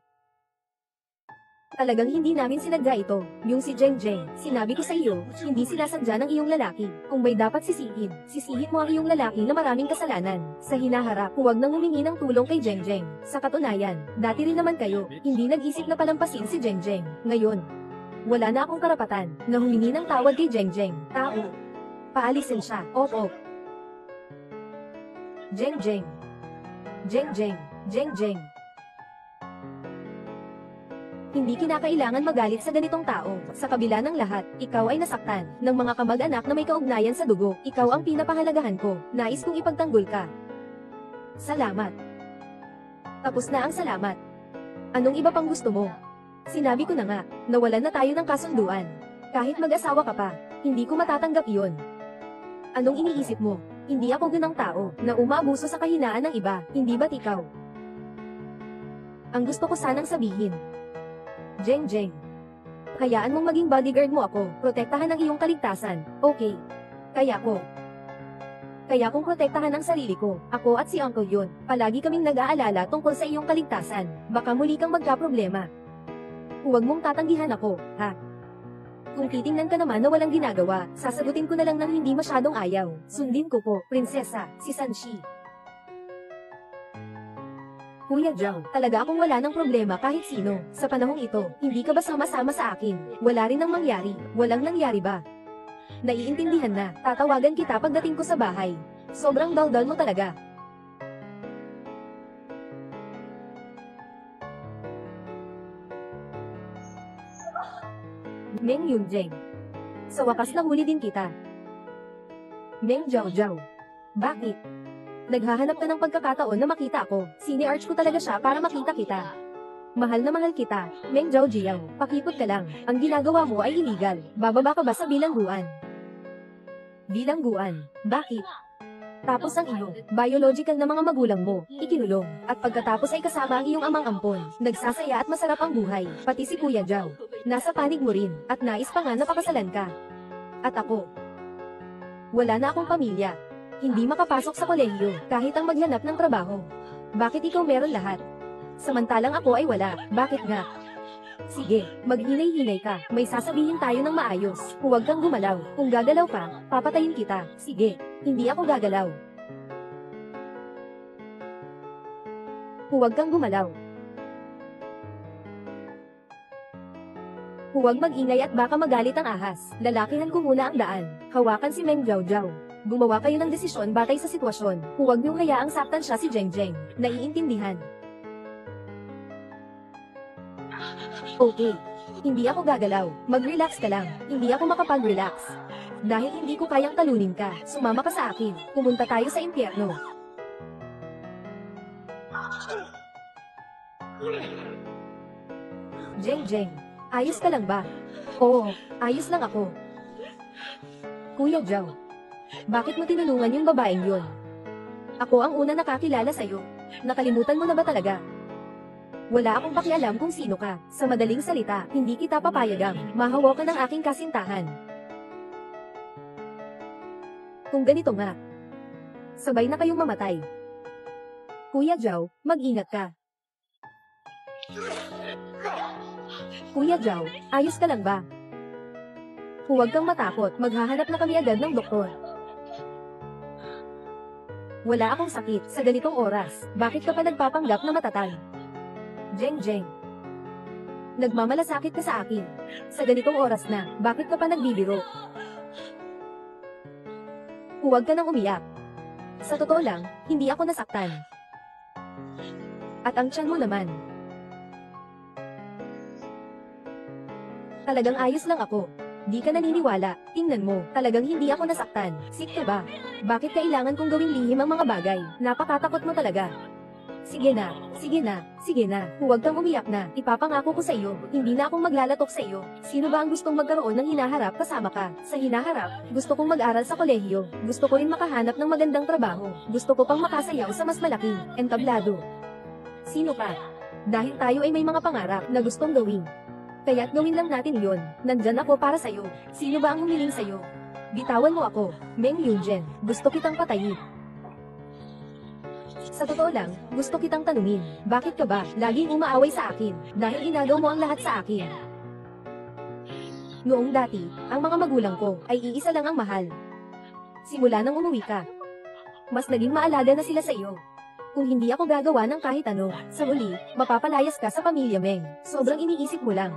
Talagang hindi namin sinadya ito. Yung si Jeng Jeng, sinabi ko sa iyo, hindi sinasadya ng iyong lalaki. Kung may dapat sisihin, sisihin mo ang iyong lalaki na maraming kasalanan. Sa hinaharap, huwag nang humingi ng tulong kay Jeng Jeng. Sa katunayan, dati rin naman kayo, hindi nag-isip na palampasin si Jeng Jeng. Ngayon, wala na akong karapatan na humingi ng tawad kay Jeng Jeng. Tao. Paalisin siya. Opo. Jeng Jeng. Jeng Jeng. Jeng Jeng. Hindi kinakailangan magalit sa ganitong tao. Sa kabila ng lahat, ikaw ay nasaktan ng mga kamag-anak na may kaugnayan sa dugo. Ikaw ang pinapahalagahan ko. Nais kong ipagtanggol ka. Salamat. Tapos na ang salamat. Anong iba pang gusto mo? Sinabi ko na nga, nawalan na tayo ng kasunduan. Kahit mag-asawa ka pa, hindi ko matatanggap iyon. Anong iniisip mo? Hindi ako ganang tao na umaabuso sa kahinaan ng iba, hindi ba't ikaw? Ang gusto ko sanang sabihin, Jeng Jeng, hayaan mong maging bodyguard mo ako, protektahan ang iyong kaligtasan, okay? Kaya kong protektahan ang sarili ko, ako at si Uncle Yun, palagi kaming nag-aalala tungkol sa iyong kaligtasan, baka muli kang magka-problema. Huwag mong tatanggihan ako, ha? Kung titingnan ka naman na walang ginagawa, sasagutin ko na lang ng hindi masyadong ayaw. Sundin ko po, prinsesa, si Sanshi. Kuya Zhao, talaga akong wala ng problema kahit sino. Sa panahong ito, hindi ka ba sama-sama sa akin? Wala rin ang mangyari. Walang nangyari ba? Naiintindihan na, tatawagan kita pagdating ko sa bahay. Sobrang daldal mo talaga. Meng Yunjeng. Sa wakas nahuli din kita. Meng Zhao Zhao. Bakit? Naghahanap ka ng pagkakataon na makita ako. Sini-arch ko talaga siya para makita kita. Mahal na mahal kita, Meng Zhao Jiao. Pakipot ka lang. Ang ginagawa mo ay illegal. Bababa ka ba sa bilangguan? Bilangguan? Bakit? Tapos ang iyong biological na mga magulang mo, ikinulong. At pagkatapos ay kasama ang iyong amang ampon. Nagsasaya at masarap ang buhay. Pati si Kuya Zhao. Nasa panig mo rin. At nais pa nga na pakasalan ka. At ako. Wala na akong pamilya. Hindi makapasok sa kolehiyo, kahit ang maghanap ng trabaho. Bakit ikaw meron lahat? Samantalang ako ay wala, bakit nga? Sige, maghinay-hinay ka, may sasabihin tayo ng maayos. Huwag kang gumalaw, kung gagalaw ka, papatayin kita. Sige, hindi ako gagalaw. Huwag kang gumalaw. Huwag mag-ingay at baka magalit ang ahas. Lalakihan ko muna ang daan. Hawakan si Meng Zhao Zhao. Gumawa kayo ng desisyon batay sa sitwasyon. Huwag niyong hayaang saktan siya si Jeng Jeng. Naiintindihan. Okay. Hindi ako gagalaw. Mag-relax ka lang. Hindi ako makapag-relax. Dahil hindi ko kayang talunin ka, sumama ka sa akin. Pumunta tayo sa impyerno. Jeng Jeng. Ayos ka lang ba? Oo, ayos lang ako. Kuya Zhao. Bakit mo tinulungan yung babaeng yun? Ako ang una nakakilala sa'yo. Nakalimutan mo na ba talaga? Wala akong pakialam kung sino ka. Sa madaling salita, hindi kita papayagang mahawakan ng aking kasintahan. Kung ganito nga, sabay na kayong mamatay. Kuya Zhao, mag-ingat ka. Kuya Zhao, ayos ka lang ba? Huwag kang matakot, maghahanap na kami agad ng doktor. Wala akong sakit sa ganitong oras. Bakit ka pa nagpapanggap na matatag? Jeng Jeng. Nagmamalasakit ka sa akin. Sa ganitong oras na, bakit ka pa nagbibiro? Huwag ka nang umiyak. Sa totoo lang, hindi ako nasaktan. At ang tiyan mo naman. Talagang ayos lang ako. Di ka naniniwala, tingnan mo, talagang hindi ako nasaktan. Sick ka ba? Bakit kailangan kong gawing lihim ang mga bagay? Napakatakot mo talaga. Sige na, sige na, sige na, huwag kang umiyak na. Ipapangako ko sa iyo, hindi na akong maglalatok sa iyo. Sino ba ang gustong magkaroon ng hinaharap kasama ka? Sa hinaharap, gusto kong mag-aral sa kolehiyo. Gusto ko rin makahanap ng magandang trabaho. Gusto ko pang makasayaw sa mas malaking entablado. Sino ka? Dahil tayo ay may mga pangarap na gustong gawin. Kaya't gawin lang natin yon. Nandyan ako para sa'yo. Sino ba ang humiling sa'yo? Bitawan mo ako, Meng Yunjen. Gusto kitang patayin. Sa totoo lang, gusto kitang tanungin, bakit ka ba laging umaaway sa akin, dahil inagaw mo ang lahat sa akin? Noong dati, ang mga magulang ko ay iisa lang ang mahal. Simula nang umuwi ka, mas naging maalaga na sila sa iyo. Kung hindi ako gagawa ng kahit ano, sa uli, mapapalayas ka sa pamilya Meng. Sobrang iniisip mo lang.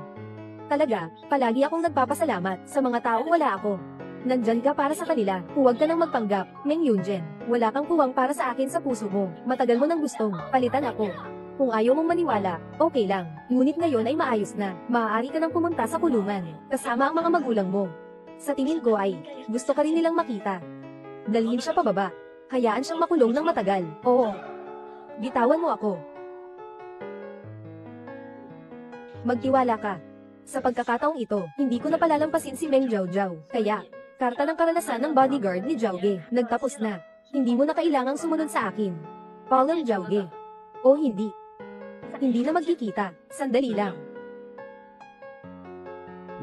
Talaga, palagi akong nagpapasalamat sa mga taong wala ako. Nandyan ka para sa kanila, huwag ka nang magpanggap, Meng Yunjen. Wala kang puwang para sa akin sa puso mo. Matagal mo nang gustong palitan ako. Kung ayaw mong maniwala, okay lang. Ngunit ngayon ay maayos na. Maaari ka nang pumunta sa kulungan, kasama ang mga magulang mo. Sa tingin ko ay, gusto ka rin nilang makita. Dalhin siya pababa. Hayaan siyang makulong ng matagal. Oo. Bitawan mo ako. Magtiwala ka. Sa pagkakataong ito, hindi ko na palalampasin si Meng Jiaojiao. Kaya, karta ng karanasan ng bodyguard ni Jiaoge, nagtapos na. Hindi mo na kailangang sumunod sa akin. Paulang Jiaoge. O hindi. Hindi na magkikita. Sandali lang.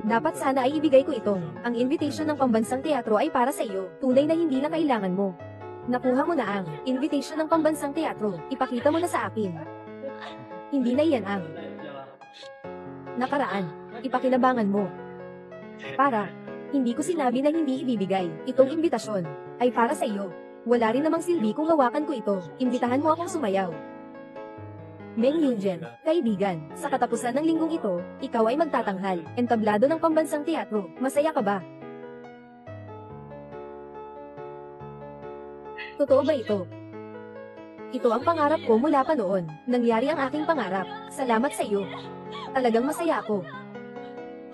Dapat sana ay ibigay ko ito. Ang invitation ng pambansang teatro ay para sa iyo. Tunay na hindi na kailangan mo. Nakuha mo na ang invitation ng pambansang teatro. Ipakita mo na sa akin. Hindi na iyan ang nakaraan. Ipakinabangan mo. Para, hindi ko sinabi na hindi ibibigay. Itong imbitasyon ay para sa iyo. Wala rin namang silbi kung hawakan ko ito. Imbitahan mo akong sumayaw. Meng Yunjen, kaibigan, sa katapusan ng linggong ito, ikaw ay magtatanghal. Entablado ng pambansang teatro. Masaya ka ba? Totoo ba ito? Ito ang pangarap ko mula pa noon. Nangyari ang aking pangarap. Salamat sa iyo. Talagang masaya ako.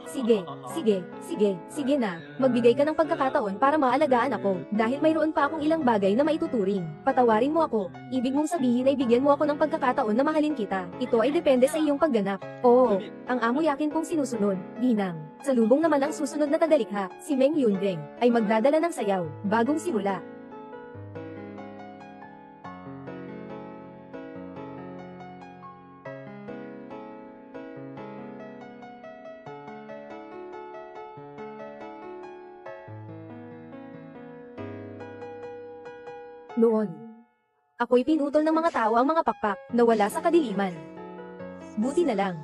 Sige, sige, sige, sige na. Magbigay ka ng pagkakataon para maalagaan ako. Dahil mayroon pa akong ilang bagay na maituturing. Patawarin mo ako. Ibig mong sabihin ay bigyan mo ako ng pagkakataon na mahalin kita. Ito ay depende sa iyong pagganap. Oo, ang amo yakin kong sinusunod. Ginang. Sa lubong naman ang susunod na tagalikha, si Meng Yunjeng, ay magdadala ng sayaw. Bagong simula. Noon, ako'y pinutol ng mga tao ang mga pakpak na wala sa kadiliman. Buti na lang.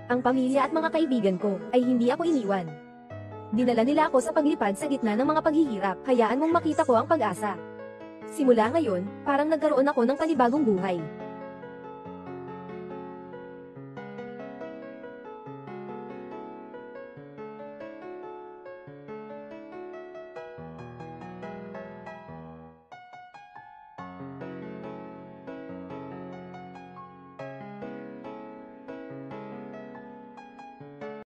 Ang pamilya at mga kaibigan ko ay hindi ako iniwan. Dinala nila ako sa paglipad sa gitna ng mga paghihirap. Hayaan mong makita ko ang pag-asa. Simula ngayon, parang nagkaroon ako ng panibagong buhay.